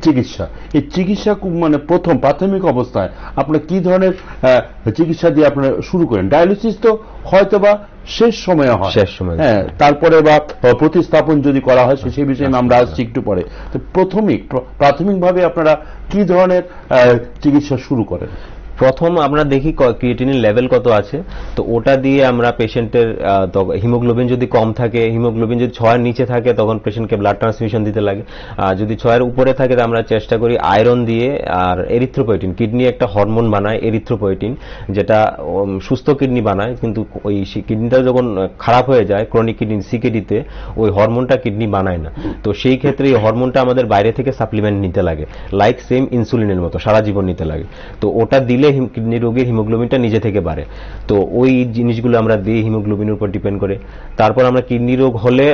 চিকিৎসা। এই চিকিৎসা মানে প্রথম প্রাথমিক অবস্থায় আপনার কি ধরনের চিকিৎসা দিয়ে আপনারা শুরু করেন? ডায়ালিসিস তো হয়তো বা শেষ সময়ে হয়, হ্যাঁ, তারপরে বা প্রতিস্থাপন যদি করা হয় সেই বিষয়ে আমরা আসছি একটু পরে। তো প্রাথমিকভাবে আপনারা কি ধরনের চিকিৎসা শুরু করেন? প্রথম আমরা দেখি ক্রিয়েটিনিন লেভেল কত আছে, তো ওটা দিয়ে আমরা পেশেন্টের হিমোগ্লোবিন যদি কম থাকে, হিমোগ্লোবিন যদি 6 এর নিচে থাকে তখন পেশেন্টকে ব্লাড ট্রান্সমিশন দিতে লাগে, আর যদি 6 এর উপরে থাকে আমরা চেষ্টা করি আয়রন দিয়ে। আর এরিথ্রোপয়েটিন, কিডনি একটা হরমোন বানায় এরিথ্রোপয়েটিন, যেটা সুস্থ কিডনি বানায়, কিন্তু ওই কিডনিটা যখন খারাপ হয়ে যায় ক্রনিক কিডনি সিকেডিতে, ওই হরমোনটা কিডনি বানায় না, তো সেই ক্ষেত্রে এই হরমোনটা আমাদের বাইরে থেকে সাপ্লিমেন্ট নিতে লাগে, লাইক সেম ইনসুলিনের মতো সারা জীবন নিতে লাগে। তো ওটা দিলে কিডনি রোগীর হিমোগ্লোবিনটা নিজে থেকে বাড়ে, তো ওই জিনিসগুলো আমরা দিই হিমোগ্লোবিনের উপর ডিপেন্ড করে। তারপর আমরা কিডনি রোগ হলে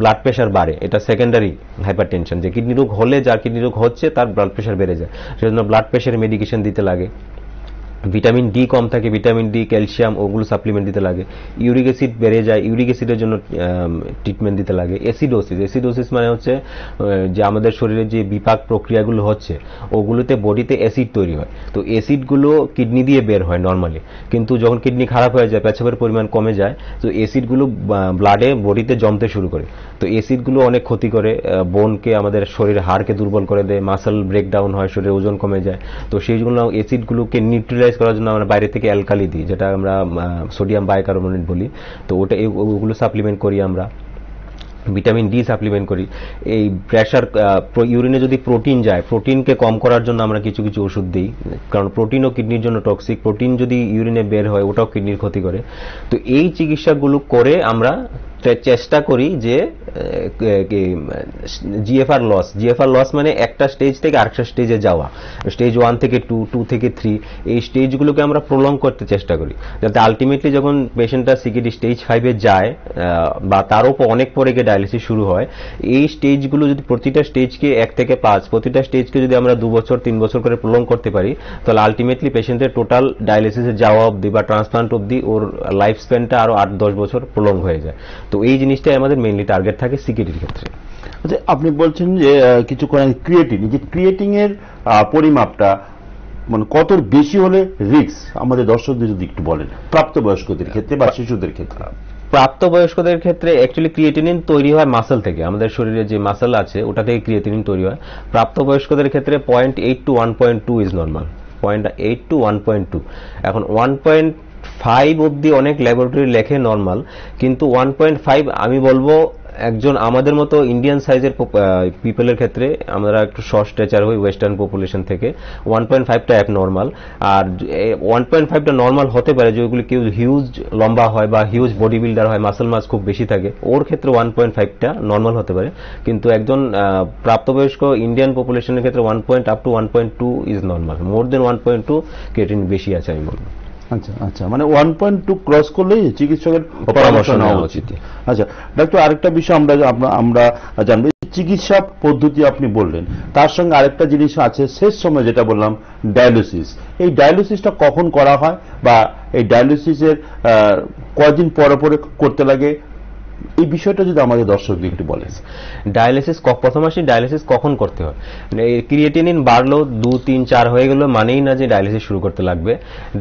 ব্লাড প্রেশার বাড়ে, এটা সেকেন্ডারি হাইপারটেনশন, যে কিডনি রোগ হলে যার কিডনি রোগ হচ্ছে তার ব্লাড প্রেশার বেড়ে যায়, সেজন্য ব্লাড প্রেশারের মেডিকেশন দিতে লাগে। ভিটামিন ডি কম থাকে, ভিটামিন ডি, ক্যালসিয়াম ওগুলো সাপ্লিমেন্ট দিতে লাগে। ইউরিক অ্যাসিড বেড়ে যায়, ইউরিক অ্যাসিডের জন্য ট্রিটমেন্ট দিতে লাগে। অ্যাসিডোসিস মানে হচ্ছে যে আমাদের শরীরে যে বিপাক প্রক্রিয়াগুলো হচ্ছে ওগুলোতে বডিতে অ্যাসিড তৈরি হয়, তো অ্যাসিডগুলো কিডনি দিয়ে বের হয় নর্মালি, কিন্তু যখন কিডনি খারাপ হয়ে যায়, পেচ্ছাপের পরিমাণ কমে যায়, তো অ্যাসিডগুলো ব্লাডে বডিতে জমতে শুরু করে, তো অ্যাসিডগুলো অনেক ক্ষতি করে, বোনকে, আমাদের শরীরের হাড়কে দুর্বল করে দেয়, মাসল ব্রেকডাউন হয়, শরীরের ওজন কমে যায়। তো সেই জন্য অ্যাসিডগুলোকে নিউট্রালাইজ করার জন্য আমরা বাইরে থেকে অ্যালকালি দিই, যেটা আমরা সোডিয়াম বাইকার্বনেট বলি, তো ওগুলো সাপ্লিমেন্ট করি আমরা। ভিটামিন ডি সাপ্লিমেন্ট করি। এই প্রেশার, ইউরিনে যদি প্রোটিন যায়, প্রোটিনকে কম করার জন্য আমরা কিছু কিছু ওষুধ দিই, কারণ প্রোটিনও কিডনির জন্য টক্সিক, প্রোটিন যদি ইউরিনে বের হয় ওটাও কিডনির ক্ষতি করে। তো এই চিকিৎসাগুলো করে আমরা চেষ্টা করি যে জিএফআর লস মানে একটা স্টেজ থেকে আরেকটা স্টেজে যাওয়া, স্টেজ 1 থেকে 2, 2 থেকে 3, এই স্টেজগুলোকে আমরা প্রলং করতে চেষ্টা করি, যাতে আলটিমেটলি যখন পেশেন্টটা সিকিডি স্টেজ 5 এ যায় বা তারও অনেক পরে গিয়ে ডায়ালিসিস শুরু হয়, এই স্টেজগুলো যদি প্রতিটা স্টেজকে 1 থেকে 5, প্রতিটা স্টেজকে যদি আমরা 2 বছর 3 বছর করে প্রলং করতে পারি, তাহলে আলটিমেটলি পেশেন্টের টোটাল ডায়ালিসিসে যাওয়া অবধি বা ট্রান্সপ্লান্ট অবধি ওর লাইফ স্প্যানটা আরো 8-10 বছর প্রলং হয়ে যায়। তো এই জিনিসটাই আমাদের মেইনলি টার্গেট থাকে সিকিডির ক্ষেত্রে। আচ্ছা, আপনি বলছেন যে কিছুক্ষণ আগে ক্রিয়েটিং এর পরিমাপটা মানে কত বেশি হলে রিস্ক, আমাদের দর্শকদের যদি একটু বলেন, প্রাপ্তবয়স্কদের ক্ষেত্রে বা শিশুদের ক্ষেত্রে। প্রাপ্তবয়স্কদের ক্ষেত্রে অ্যাকচুয়ালি ক্রিয়েটিনিন তৈরি হয় মাসল থেকে, আমাদের শরীরে যে মাসল আছে ওটা থেকে ক্রিয়েটিনিন তৈরি হয়। প্রাপ্তবয়স্কদের ক্ষেত্রে 0.8 to 1.2 ইজ নর্মাল, 0.8 to 1.2। এখন 1.5 অবধি অনেক ল্যাবরেটরি লেখে নর্মাল, কিন্তু 1.5 আমি বলবো একজন আমাদের মতো ইন্ডিয়ান সাইজের পিপলের ক্ষেত্রে, আমরা একটু শর্ট স্ট্রেচার হই ওয়েস্টার্ন পপুলেশন থেকে, 1.5টা অ্যাবনর্মাল। আর 1.5টা নর্মাল হতে পারে যেগুলি কেউ হিউজ লম্বা হয় বা হিউজ বডি বিল্ডার হয়, মাসল মাস খুব বেশি থাকে, ওর ক্ষেত্রে 1.5টা নর্মাল হতে পারে। কিন্তু একজন প্রাপ্তবয়স্ক ইন্ডিয়ান পপুলেশনের ক্ষেত্রে 1. up to 1.2 is normal. More than 1.2 creatinine বেশি আছে আমি বলবো। আচ্ছা আচ্ছা, মানে 1.2 ক্রস করলেই চিকিৎসকের পরামর্শ নেওয়া উচিত। আচ্ছা ডাক্তার, আরেকটা বিষয় আমরা জানবো, চিকিৎসা পদ্ধতি আপনি বললেন, তার সঙ্গে আরেকটা জিনিস আছে শেষ সময় যেটা বললাম ডায়ালিসিস। এই ডায়ালিসিসটা কখন করা হয় বা এই ডায়ালিসিসের কয়দিন পরে পরে করতে লাগে, এই বিষয়টা যদি আমাদের দর্শকদের একটু বলেন। ডায়ালিসিস প্রথম আসি, ডায়ালিসিস কখন করতে হয়? ক্রিয়েটিনিন বাড়লো 2, 3, 4 হয়ে গেল মানেই না যে ডায়ালিসিস শুরু করতে লাগবে।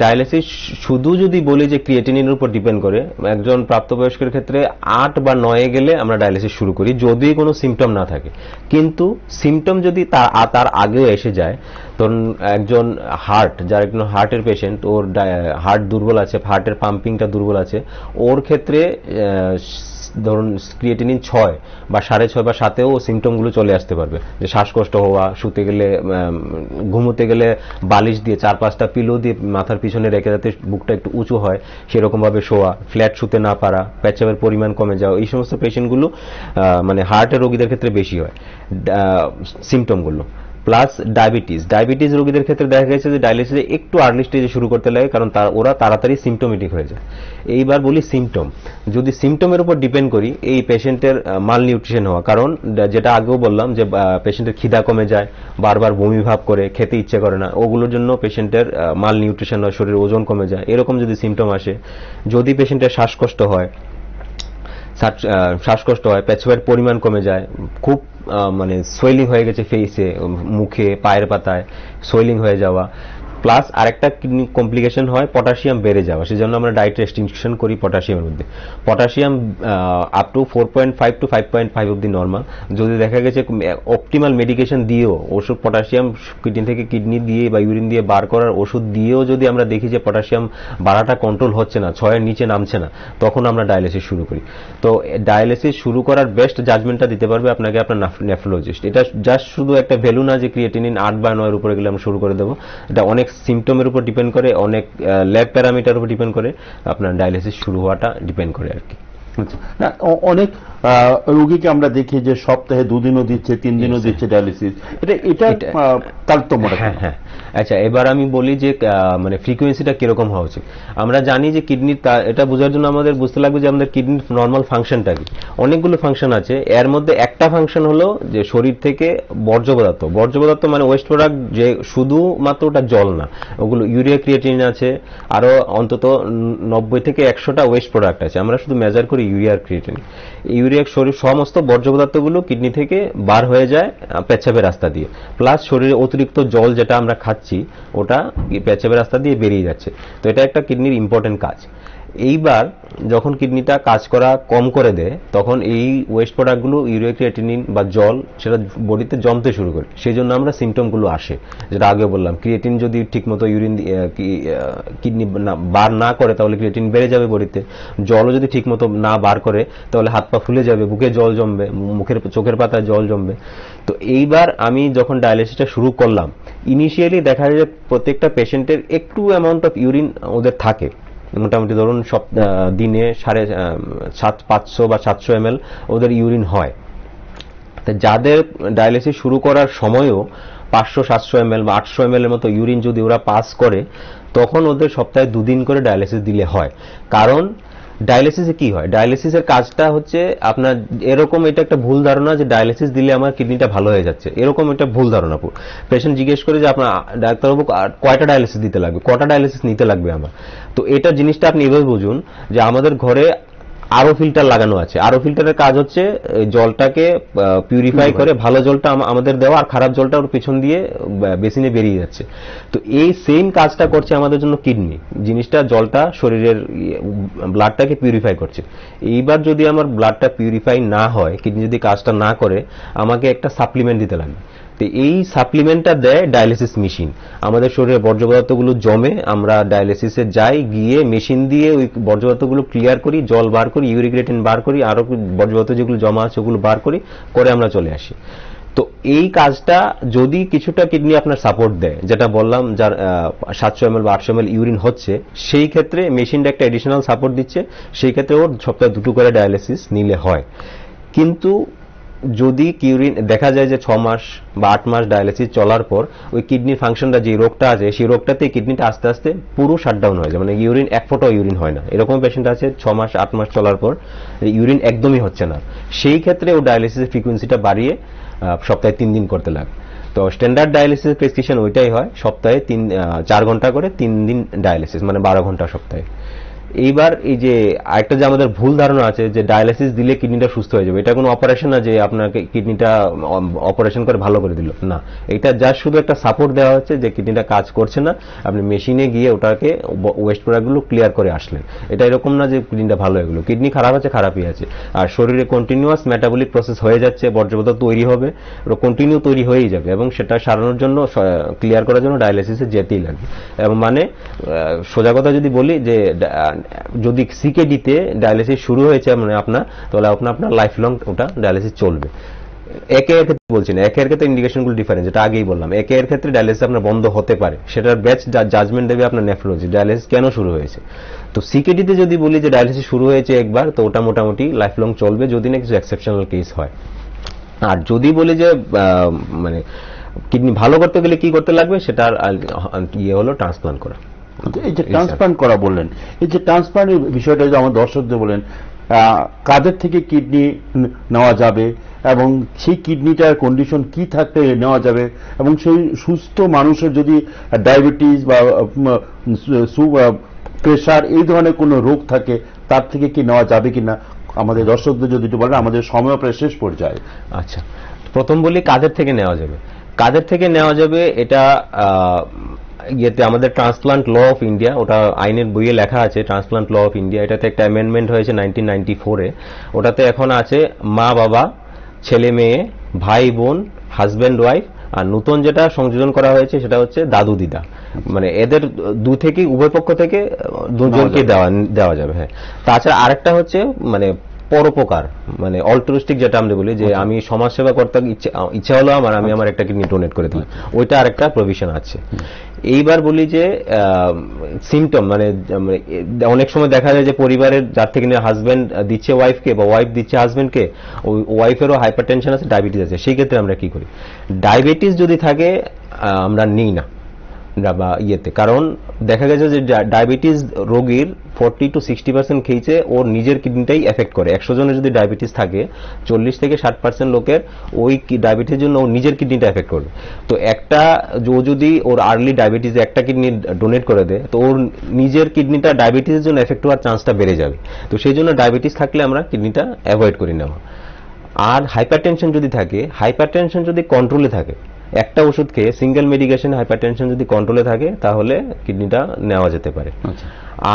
ডায়ালিসিস শুধু যদি বলি যে ক্রিয়েটিনিনের উপর ডিপেন্ড করে, একজন প্রাপ্তবয়স্কের ক্ষেত্রে 8 বা 9 গেলে আমরা ডায়ালিসিস শুরু করি, যদি কোনো সিমটম না থাকে। কিন্তু সিমটম যদি তার আগেও এসে যায়, ধরুন একজন যার একজন হার্টের পেশেন্ট, ওর হার্ট দুর্বল আছে, হার্টের পাম্পিংটা দুর্বল আছে, ওর ক্ষেত্রে ধরুন ক্রিয়েটিনিন 6 বা 6.5 বা 7-এও সিমটমগুলো চলে আসতে পারবে, যে শ্বাসকষ্ট হওয়া, শুতে গেলে ঘুমোতে গেলে বালিশ দিয়ে 4-5টা পিলো দিয়ে মাথার পিছনে রেখে যাতে বুকটা একটু উঁচু হয় সেরকম ভাবে শোয়া, ফ্ল্যাট শুতে না পারা, পেচ্ছাপের পরিমাণ কমে যাওয়া, এই সমস্ত পেশেন্টগুলো মানে হার্টের রোগীদের ক্ষেত্রে বেশি হয় সিমটমগুলো। প্লাস ডায়াবেটিস রোগীদের ক্ষেত্রে দেখা গেছে যে ডায়ালিসিসে একটু আর্লি স্টেজে শুরু করতে লাগে, কারণ ওরা তাড়াতাড়ি সিমটোমেটিক হয়ে যায়। এইবার বলি সিমটম, যদি সিমটমের উপর ডিপেন্ড করি, এই পেশেন্টের মাল নিউট্রিশন হওয়া, কারণ যেটা আগেও বললাম যে পেশেন্টের খিদা কমে যায়, বারবার বমি ভাব করে, খেতে ইচ্ছে করে না, ওগুলোর জন্য পেশেন্টের মাল নিউট্রিশন হয়, শরীরের ওজন কমে যায়, এরকম যদি সিমটম আসে। যদি পেশেন্টের শ্বাসকষ্ট হয়, পেচ্ছাপের পরিমাণ কমে যায়, খুব মানে সোয়েলিং হয়ে গেছে ফেসে, মুখে, পায়ের পাতায় সোয়েলিং হয়ে যাওয়া, প্লাস আরেকটা কিডনি কমপ্লিকেশন হয় পটাশিয়াম বেড়ে যাওয়া, সেজন্য আমরা ডায়েট রেস্ট্রিকশন করি পটাশিয়ামের মধ্যে। পটাশিয়াম আপ টু 4.5 to 5.5 অব্দি নর্মাল। যদি দেখা গেছে অপটিমাল মেডিকেশন দিয়েও, ওষুধ পটাশিয়াম কিডনি দিয়ে বা ইউরিন দিয়ে বার করার ওষুধ দিয়েও যদি আমরা দেখি যে পটাশিয়াম বাড়াটা কন্ট্রোল হচ্ছে না, 6-এর নিচে নামছে না, তখন আমরা ডায়ালিসিস শুরু করি। তো ডায়ালিসিস শুরু করার বেস্ট জাজমেন্টটা দিতে পারবে আপনাকে আপনার নেফ্রোলজিস্ট। এটা জাস্ট শুধু একটা ভ্যালু না যে ক্রিয়েটিনিন 8 বা 9 উপরে গেলে আমরা শুরু করে দেবো, এটা অনেক সিমটমের উপর ডিপেন্ড করে, অনেক ল্যাব প্যারামিটার উপর ডিপেন্ড করে আপনার ডায়ালিসিস শুরু হওয়াটা ডিপেন্ড করে আর কি। না, অনেক রোগীকে আমরা দেখি যে সপ্তাহে 2 দিনও দিচ্ছে, 3 দিনও দিচ্ছে ডায়ালিসিস, এটা তারতম্যটা। হ্যাঁ, আচ্ছা এবার আমি বলি যে মানে ফ্রিকোয়েন্সিটা কিরকম হওয়া উচিত। আমরা জানি যে কিডনির, এটা বোঝার জন্য আমাদের বুঝতে লাগবে যে আমাদের কিডনির নর্মাল ফাংশনটা কি। অনেকগুলো ফাংশন আছে, এর মধ্যে একটা ফাংশন হলো যে শরীর থেকে বর্জ্য পদার্থ মানে ওয়েস্ট প্রোডাক্ট, যে শুধুমাত্র ওটা জল না, ওগুলো ইউরিয়া, ক্রিয়েটিনিন আছে, আরো অন্তত 90 থেকে 100টা ওয়েস্ট প্রোডাক্ট আছে। আমরা শুধু মেজার করি ইউরিয়া আর ক্রিয়েটিনিন। ইউরিয়া শরীর সমস্ত বর্জ্য পদার্থগুলো কিডনি থেকে বার হয়ে যায় পেচ্ছাপের রাস্তা দিয়ে, প্লাস শরীরে অতিরিক্ত জল যেটা আমরা খাচ্ছি ওটা পেচ্ছাপের রাস্তা দিয়ে বেরিয়ে যাচ্ছে। তো এটা একটা কিডনির ইম্পর্টেন্ট কাজ। এইবার যখন কিডনিটা কাজ করা কম করে দেয়, তখন এই ওয়েস্ট প্রোডাক্টগুলো ইউরিয়া, ক্রিয়েটিনিন বা জল সেটা বডিতে জমতে শুরু করে, সেই জন্য আমরা সিমটমগুলো আসে, যেটা আগে বললাম। ক্রিয়েটিন যদি ঠিকমতো ইউরিন কিডনি বার না করে তাহলে ক্রিয়েটিন বেড়ে যাবে বডিতে। জলও যদি ঠিকমতো না বার করে তাহলে হাত পা ফুলে যাবে, বুকে জল জমবে, চোখের পাতায় জল জমবে। তো এইবার আমি যখন ডায়ালিসিসটা শুরু করলাম, ইনিশিয়ালি দেখা যায় যে প্রত্যেকটা পেশেন্টের একটু অ্যামাউন্ট অফ ইউরিন ওদের থাকে, মোটামুটি ধরুন দিনে 500 বা 700 ml ওদের ইউরিন হয়। যাদের ডায়ালিসিস শুরু করার সময়ও 500-700 ml বা 800 ml এর মতো ইউরিন যদি ওরা পাস করে, তখন ওদের সপ্তাহে 2 দিন করে ডায়ালিসিস দিলে হয়। কারণ ডায়ালিসিসে কি হয়, ডায়ালিসিসের কাজটা হচ্ছে আপনার এরকম, এটা একটা ভুল ধারণা যে ডায়ালিসিস দিলে আমার কিডনিটা ভালো হয়ে যাচ্ছে, এরকম একটা ভুল ধারণা। পেশেন্ট জিজ্ঞেস করে যে আপনার ডাক্তারবাবু কয়টা ডায়ালিসিস দিতে লাগবে, কটা ডায়ালিসিস নিতে লাগবে আমার। তো এটা জিনিসটা আপনি এভাবে বুঝুন যে আমাদের ঘরে আরো ফিল্টার লাগানো আছে। আরো ফিল্টারের কাজ হচ্ছে জলটাকে পিউরিফাই করে ভালো জলটা আমাদের দেওয়া, আর খারাপ জলটা ওর পেছন দিয়ে বেসিনে বেরিয়ে যাচ্ছে। তো এই সেম কাজটা করছে আমাদের জন্য কিডনি, জিনিসটা জলটা শরীরের ব্লাডটাকে পিউরিফাই করছে। এইবার যদি আমার ব্লাডটা পিউরিফাই না হয়, কিডনি যদি কাজটা না করে, আমাকে একটা সাপ্লিমেন্ট দিতে লাগবে। তো এই সাপ্লিমেন্টটা দেয় ডায়ালিসিস মেশিন। আমাদের শরীরে বর্জ্য পদার্থগুলো জমে, আমরা ডায়ালিসিসে যাই, গিয়ে মেশিন দিয়ে ওই বর্জ্য পদার্থগুলো ক্লিয়ার করি, জল বার করি, ইউরিক রেটিন বার করি, আরো বর্জ্য পদার্থ যেগুলো জমা আছে ওগুলো বার করি, করে আমরা চলে আসি। তো এই কাজটা যদি কিছুটা কিডনি আপনার সাপোর্ট দেয়, যেটা বললাম যার 700 ml বা 800 ml ইউরিন হচ্ছে, সেই ক্ষেত্রে মেশিনটা একটা এডিশনাল সাপোর্ট দিচ্ছে, সেই ক্ষেত্রে ওর সপ্তাহে 2 করে ডায়ালিসিস নিলে হয়। কিন্তু যদি ইউরিন দেখা যায় যে 6 মাস বা 8 মাস ডায়ালিসিস চলার পর ওই কিডনির ফাংশনটা, যে রোগটা আছে সেই রোগটাতে কিডনিটা আস্তে আস্তে পুরো শাটডাউন হয়ে যায়, মানে ইউরিন এক ফোঁটাও ইউরিন হয় না, এরকম পেশেন্ট আছে 6 মাস 8 মাস চলার পর ইউরিন একদমই হচ্ছে না। সেই ক্ষেত্রে ও ডায়ালিসিসের ফ্রিকোয়েন্সিটা বাড়িয়ে সপ্তাহে 3 দিন করতে লাগে। তো স্ট্যান্ডার্ড ডায়ালিসিস প্রেসক্রিপশন ওইটাই হয়, সপ্তাহে 4 ঘন্টা করে 3 দিন ডায়ালিসিস, মানে 12 ঘন্টা সপ্তাহে। এইবার এই যে আরেকটা যে আমাদের ভুল ধারণা আছে যে ডায়ালিসিস দিলে কিডনিটা সুস্থ হয়ে যাবে, এটা কোনো অপারেশন না যে আপনাকে কিডনিটা অপারেশন করে ভালো করে দিল না। এটা জাস্ট শুধু একটা সাপোর্ট দেওয়া হচ্ছে যে কিডনিটা কাজ করছে না, আপনি মেশিনে গিয়ে ওটাকে ওয়েস্ট প্রোডাক্টগুলো ক্লিয়ার করে আসলেন। এটা এরকম না যে কিডনিটা ভালো হয়ে গেল, কিডনি খারাপ আছে, খারাপই আছে, আর শরীরে কন্টিনিউয়াস মেটাবলিক প্রসেস হয়ে যাচ্ছে, বর্জ্য পদার্থ তৈরি হবে, ওটা কন্টিনিউ তৈরি হয়েই যাবে, এবং সেটা সারানোর জন্য, ক্লিয়ার করার জন্য ডায়ালিসিসে যেতেই লাগবে। এবং মানে সোজা কথা যদি বলি যে যদি সিকেডিতে ডায়ালিসিস শুরু হয়েছে মানে আপনার, তাহলে আপনার লাইফ লং ওটা ডায়ালিসিস চলবে। একে এর ক্ষেত্রে বলছি না, একে এর ক্ষেত্রে ইন্ডিকেশনগুলো ডিফারেন্ট, যেটা আগেই বললাম। একে এর ক্ষেত্রে ডায়ালিসিস আপনার বন্ধ হতে পারে, সেটার বেস্ট জাজমেন্ট দেবে আপনার নেফ্রোলজি, ডায়ালিসিস কেন শুরু হয়েছে। তো সিকেডিতে যদি বলি যে ডায়ালিসিস শুরু হয়েছে একবার, তো ওটা মোটামুটি লাইফ লং চলবে, যদি না কিছু এক্সেপশনাল কেস হয়। আর যদি বলি যে মানে কিডনি ভালো করতে গেলে কি করতে লাগবে, সেটার ইয়ে হলো ট্রান্সপ্লান্ট করা। এই যে ট্রান্সপ্লান্ট করা বললেন, এই যে ট্রান্সপ্লান্টের বিষয়টা যদি আমার দর্শকদের বলেন, কাদের থেকে কিডনি নেওয়া যাবে এবং সেই কিডনিটার কন্ডিশন কি থাকলে নেওয়া যাবে, এবং সেই সুস্থ মানুষের যদি ডায়াবেটিস বা প্রেশার এই ধরনের কোনো রোগ থাকে, তার থেকে কি নেওয়া যাবে কিনা আমাদের দর্শকদের যদি একটু বলেন, আমাদের সময় প্রায় শেষ পর্যায়ে। আচ্ছা, প্রথম বলি কাদের থেকে নেওয়া যাবে। কাদের থেকে নেওয়া যাবে এটা ইয়েতে আমাদের ট্রান্সপ্লান্ট ল অফ ইন্ডিয়া, ওটা আইনের বইয়ে লেখা আছে, ট্রান্সপ্লান্ট ল অফ ইন্ডিয়া, এটাতে একটা অ্যামেন্ডমেন্ট হয়েছে 1994-এ। ওটাতে এখন আছে মা বাবা, ছেলে মেয়ে, ভাই বোন, হাজব্যান্ড ওয়াইফ, আর নতুন যেটা সংযোজন করা হয়েছে সেটা হচ্ছে দাদু দিদা, মানে এদের থেকে উভয় পক্ষ থেকে দুজনকে দেওয়া যাবে। হ্যাঁ, তাছাড়া আরেকটা হচ্ছে মানে পরোপকার, মানে অল্ট্রুইস্টিক, যেটা আমরা বলি যে আমি সমাজসেবা করতে ইচ্ছা হলো আমার, আমি আমার একটা কিডনি ডোনেট করে দিলাম, ওইটা আরেকটা প্রভিশন আছে। এইবার বলি যে সিমটম, মানে অনেক সময় দেখা যায় যে পরিবারের যার থেকে হাজব্যান্ড দিচ্ছে ওয়াইফকে বা ওয়াইফ দিচ্ছে হাজব্যান্ডকে, ওই ওয়াইফেরও হাইপারটেনশন আছে, ডায়াবেটিস আছে, সেই ক্ষেত্রে আমরা কি করি, ডায়াবেটিস যদি থাকে আমরা নিই না বা ইয়েতে, কারণ দেখা গেছে যে ডায়াবেটিস রোগীর 40-60% খেয়েছে ওর নিজের কিডনিটাই এফেক্ট করে। 100 জনের যদি ডায়াবেটিস থাকে, 40 থেকে 60% লোকের ওই ডায়াবেটিসের জন্য ওর নিজের কিডনিটা এফেক্ট করবে। তো একটা যদি ওর আর্লি ডায়াবেটিস একটা কিডনি ডোনেট করে দেয়, তো ওর নিজের কিডনিটা ডায়াবেটিসের জন্য এফেক্ট হওয়ার চান্সটা বেড়ে যাবে। তো সেই জন্য ডায়াবেটিস থাকলে আমরা কিডনিটা অ্যাভয়েড করে নেওয়া। আর হাইপারটেনশন যদি থাকে, হাইপারটেনশন যদি কন্ট্রোলে থাকে, একটা ওষুধ খেয়ে সিঙ্গেল মেডিকেশন হাইপারটেনশন যদি কন্ট্রোলে থাকে, তাহলে কিডনিটা নেওয়া যেতে পারে।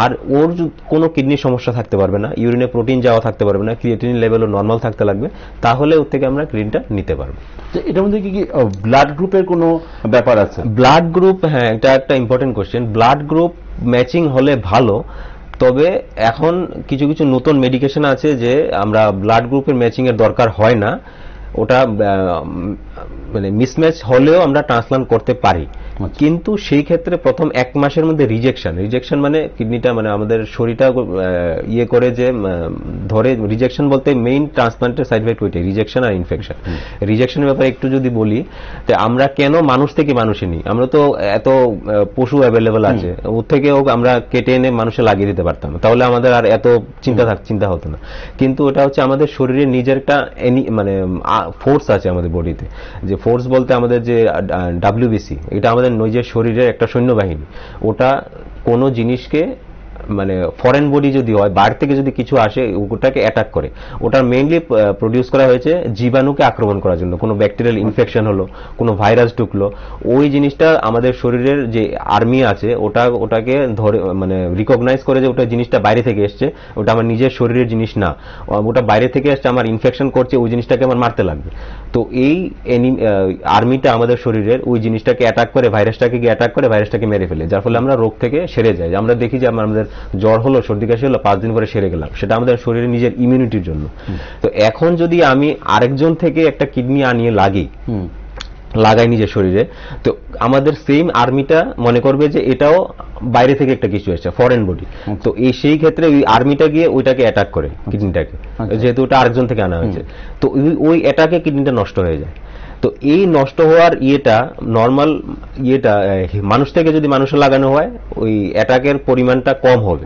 আর ওর কোনো কিডনির সমস্যা থাকতে পারবে না, ইউরিনে প্রোটিন যাওয়া থাকতে পারবে না, ক্রিয়েটিনিন লেভেলও নর্মাল থাকতে লাগবে, তাহলে ওর থেকে আমরা কিডনিটা নিতে পারবো। এটার মধ্যে কি ব্লাড গ্রুপের কোনো ব্যাপার আছে? ব্লাড গ্রুপ, হ্যাঁ, এটা একটা important question. Blood group matching হলে ভালো, তবে এখন কিছু কিছু নতুন মেডিকেশন আছে যে আমরা ব্লাড গ্রুপের ম্যাচিং এর দরকার হয় না, ওটা মানে মিসম্যাচ হলেও আমরা ট্রান্সপ্লান্ট করতে পারি, কিন্তু সেই ক্ষেত্রে প্রথম 1 মাসের মধ্যে রিজেকশন মানে কিডনিটা মানে আমাদের শরীরটা ইয়ে করে যে ধরে, রিজেকশন বলতে মেইন ট্রান্সপ্লান্টের সাইড এফেক্ট ওইটাই, রিজেকশন আর ইনফেকশন। রিজেকশনের ব্যাপারে একটু যদি বলি, তো আমরা কেন মানুষ থেকে মানুষে নিই, আমরা তো এত পশু অ্যাভেলেবল আছে, ওর থেকেও আমরা কেটে এনে মানুষে লাগিয়ে দিতে পারতাম, তাহলে আমাদের আর এত চিন্তা হতো না। কিন্তু ওটা হচ্ছে আমাদের শরীরে নিজের একটা মানে ফোর্স আছে আমাদের বডিতে, যে ফোর্স বলতে আমাদের যে WBC, এটা আমাদের নিজের শরীরের একটা সৈন্যবাহিনী। ওটা কোনো জিনিসকে মানে ফরেন বডি যদি হয়, বাইরে থেকে যদি কিছু আসে ওটাকে অ্যাটাক করে। ওটা মেইনলি প্রডিউস করা হয়েছে জীবাণুকে আক্রমণ করার জন্য। কোনো ব্যাকটেরিয়াল ইনফেকশন হলো, কোনো ভাইরাস ঢুকলো, ওই জিনিসটা আমাদের শরীরের যে আর্মি আছে ওটাকে ধরে মানে রিকগনাইজ করে যে ওটা জিনিসটা বাইরে থেকে এসছে, ওটা আমার নিজের শরীরের জিনিস না, ওটা বাইরে থেকে এসছে, আমার ইনফেকশন করছে, ওই জিনিসটাকে আমার মারতে লাগবে। তো এই আর্মিটা আমাদের শরীরের ওই জিনিসটাকে অ্যাটাক করে, ভাইরাসটাকে গিয়ে অ্যাটাক করে ভাইরাসটাকে মেরে ফেলে, যার ফলে আমরা রোগ থেকে সেরে যাই। আমরা দেখি যে আমাদের জ্বর হলো, সর্দি কাশি হলো, 5 দিন পরে সেরে গেলাম, সেটা আমাদের শরীরের নিজের ইমিউনিটির জন্য। তো এখন যদি আমি আরেকজন থেকে একটা কিডনি আনিয়ে লাগাই নিজের শরীরে, তো আমাদের সেম আর্মিটা মনে করবে যে এটাও বাইরে থেকে একটা কিছু এসেছে, ফরেন বডি। তো সেই ক্ষেত্রে ওই আর্মিটা গিয়ে ওইটাকে অ্যাটাক করে, কিডনিটাকে, যেহেতু ওটা আরেকজন থেকে আনা হয়েছে। তো ওই অ্যাটাকে কিডনিটা নষ্ট হয়ে যায়। তো এই নষ্ট হওয়ার নর্মাল মানুষ থেকে যদি মানুষের লাগানো হয়, ওই অ্যাটাকের পরিমাণটা কম হবে,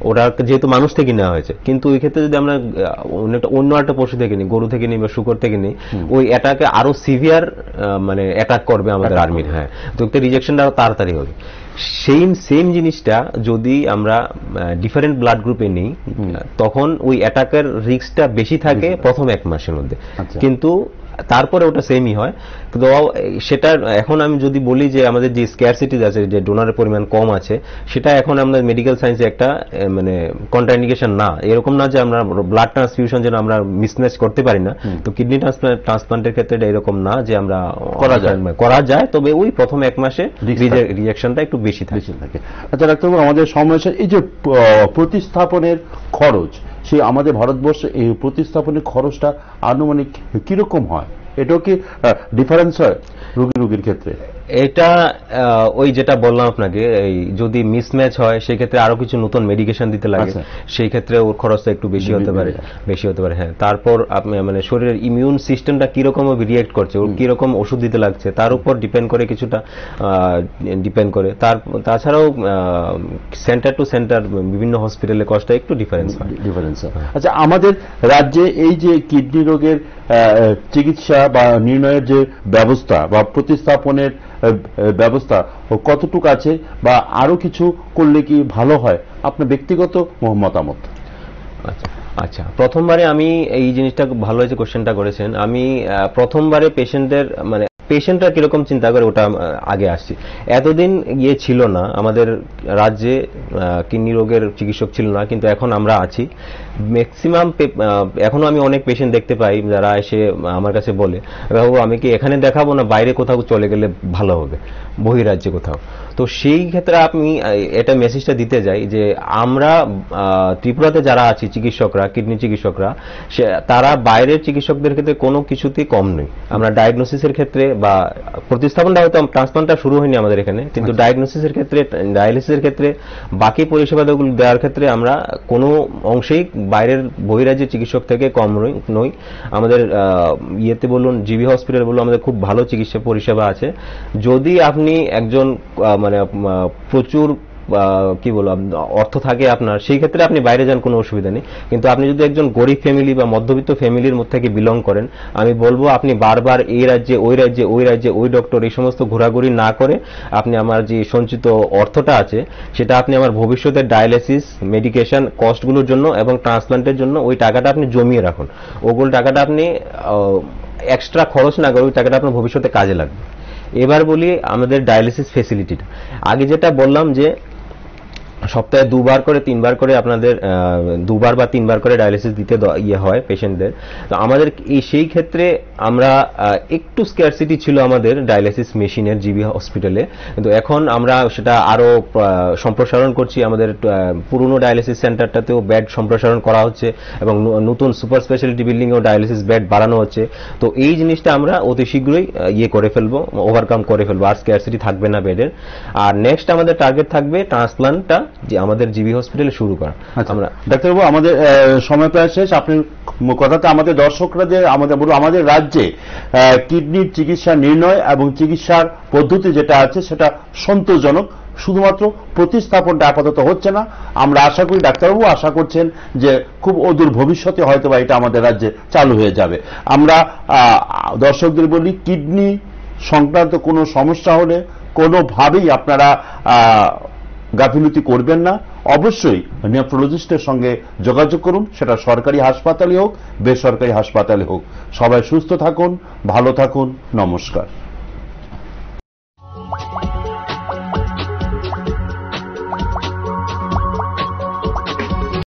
ওটা যেহেতু মানুষ থেকে নেওয়া হয়েছে। কিন্তু ওই ক্ষেত্রে যদি আমরা অন্য একটা পশু থেকে নিই, গরু থেকে নিই বা শুকর থেকে নিই, ওই অ্যাটাকে আরো সিভিয়ার মানে অ্যাটাক করবে আমাদের আর্মির। হ্যাঁ, তো রিজেকশনটা আরো তাড়াতাড়ি হবে। সেম জিনিসটা যদি আমরা ডিফারেন্ট ব্লাড গ্রুপে নিই, তখন ওই অ্যাটাকের রিস্কটা বেশি থাকে প্রথম 1 মাসের মধ্যে, কিন্তু তারপরে ওটা সেমই হয়। তো সেটা এখন আমি যদি বলি যে আমাদের যে স্ক্যারসিটি আছে, যে ডোনারের পরিমাণ কম আছে, সেটা এখন আমাদের মেডিকেল সায়েন্সে একটা মানে কন্ট্রাইন্ডিকেশন না, এরকম না যে আমরা ব্লাড ট্রান্সফিউশন যেন আমরা মিসম্যাচ করতে পারি না। তো কিডনি ট্রান্সপ্লান্টের ক্ষেত্রে এরকম না যে আমরা করা যায়, তবে ওই প্রথম 1 মাসে রিজেকশনটা একটু বেশি থাকে। আচ্ছা ডাক্তারবাবু, আমাদের সমস্যা এই যে প্রতিস্থাপনের খরচ, সে আমাদের ভারতবর্ষে এই প্রতিস্থাপনের খরচটা আনুমানিক কিরকম হয়? এটাও কি ডিফারেন্স হয় রোগীর ক্ষেত্রে? এটা ওই যেটা বললাম আপনাকে, এই যদি মিসম্যাচ হয় সেক্ষেত্রে আরো কিছু নতুন মেডিকেশন দিতে লাগে, সেই ক্ষেত্রে ওর খরচটা একটু বেশি হতে পারে। হ্যাঁ, তারপর আপনি মানে শরীরের ইমিউন সিস্টেমটা কিরকম রিয়েক্ট করছে, ওর কিরকম ওষুধ দিতে লাগছে, তার উপর ডিপেন্ড করে, কিছুটা ডিপেন্ড করে। তাছাড়াও সেন্টার টু সেন্টার বিভিন্ন হসপিটালে কস্টটা একটু ডিফারেন্স হয়। আচ্ছা, আমাদের রাজ্যে এই যে কিডনি রোগের চিকিৎসা বা নির্ণয়ের যে ব্যবস্থা বা প্রতিস্থাপনের ব্যবস্থা কতটুকু আছে, বা আরো কিছু করলে কি ভালো হয়, আপনার ব্যক্তিগত মতামত? আচ্ছা, প্রথমবারে আমি এই জিনিসটা ভালো হয়েছে কোশ্চেনটা করেছেন। আমি প্রথমবারে পেশেন্টরা কিরকম চিন্তা করে ওটা আগে আসছি। এতদিন ছিল না আমাদের রাজ্যে, কিডনি রোগের চিকিৎসক ছিল না, কিন্তু এখন আমরা আছি। ম্যাক্সিমাম এখনো আমি অনেক পেশেন্ট দেখতে পাই যারা এসে আমার কাছে বলে, বাবু আমি কি এখানে দেখাবো না বাইরে কোথাও চলে গেলে ভালো হবে, বহিরাজ্যে কোথাও। তো সেই ক্ষেত্রে আমি এটা মেসেজটা দিতে যাই যে আমরা ত্রিপুরাতে যারা আছি চিকিৎসকরা, কিডনি চিকিৎসকরা, তারা বাইরের চিকিৎসকদের ক্ষেত্রে কোনো কিছুতেই কম নেই। আমরা ডায়াগনোসিসের ক্ষেত্রে বা প্রতিস্থাপনটা হয়তো ট্রান্সপ্লান্টটা শুরু হয়নি আমাদের এখানে, কিন্তু ডায়াগনোসিসের ক্ষেত্রে, ডায়ালিসিসের ক্ষেত্রে, বাকি পরিষেবাগুলো দেওয়ার ক্ষেত্রে আমরা কোনো অংশেই বাইরের বহিরাজ্যের চিকিৎসক থেকে কম নই। আমাদের ইয়েতে বলুন, জিবি হসপিটাল বলুন, আমাদের খুব ভালো চিকিৎসা পরিষেবা আছে। যদি আপনি একজন মানে প্রচুর কি বলবো অর্থ থাকে আপনার, সেই ক্ষেত্রে আপনি বাইরে যান, কোনো অসুবিধা নেই। কিন্তু আপনি যদি একজন গরিব ফ্যামিলি বা মধ্যবিত্ত ফ্যামিলির মধ্যে থেকে বিলং করেন, আমি বলবো আপনি বারবার এই রাজ্যে ওই ডক্টর এই সমস্ত ঘোরাঘুরি না করে আপনি আমার যে সঞ্চিত অর্থটা আছে সেটা আপনি আমার ভবিষ্যতের ডায়ালিসিস, মেডিকেশন কস্টগুলোর জন্য এবং ট্রান্সপ্লান্টের জন্য ওই টাকাটা আপনি জমিয়ে রাখুন। ওগুলো টাকাটা আপনি এক্সট্রা খরচ না করে ওই টাকাটা আপনার ভবিষ্যতে কাজে লাগবে। এবার বলি আমাদের ডায়ালিসিস ফেসিলিটিটা। আগে যেটা বললাম যে সপ্তাহে 2বার করে 3বার করে আপনাদের 2বার বা 3বার করে ডায়ালিসিস দিতে হয় পেশেন্টদের। তো আমাদের সেই ক্ষেত্রে আমরা একটু স্ক্যারসিটি ছিল আমাদের ডায়ালিসিস মেশিনের জিবি হসপিটালে, কিন্তু এখন আমরা সেটা আরো সম্প্রসারণ করছি। আমাদের পুরনো ডায়ালিসিস সেন্টারটাতেও বেড সম্প্রসারণ করা হচ্ছে এবং নতুন সুপার স্পেশালিটি বিল্ডিং ও ডায়ালিসিস বেড বাড়ানো হচ্ছে। তো এই জিনিসটা আমরা অতি শীঘ্রই করে ফেলবো, ওভারকাম করে ফেলবো, আর স্ক্যারসিটি থাকবে না বেডের। আর নেক্সট আমাদের টার্গেট থাকবে ট্রান্সপ্লান্টটা যে আমাদের জিবি হসপিটালে শুরু করা। আমরা ডাক্তারবাবু, আমাদের সময় প্রায় শেষ। আপনি কথাতে আমাদের দর্শকরা যে আমাদের রাজ্যে কিডনির চিকিৎসা নির্ণয় এবং চিকিৎসার পদ্ধতি যেটা আছে সেটা সন্তোষজনক, শুধুমাত্র প্রতিস্থাপনটা আপাতত হচ্ছে না। আমরা আশা করি, ডাক্তারবাবু আশা করছেন যে খুব অদূর ভবিষ্যতে হয়তো বা এটা আমাদের রাজ্যে চালু হয়ে যাবে। আমরা দর্শকদের বলি, কিডনি সংক্রান্ত কোনো সমস্যা হলে কোনোভাবেই আপনারা গাফিলতি করবেন না, অবশ্যই নেফ্রোলজিস্টের সঙ্গে যোগাযোগ করুন, সেটা সরকারি হাসপাতালে হোক বেসরকারি হাসপাতালে হোক। সবাই সুস্থ থাকুন, ভালো থাকুন, নমস্কার।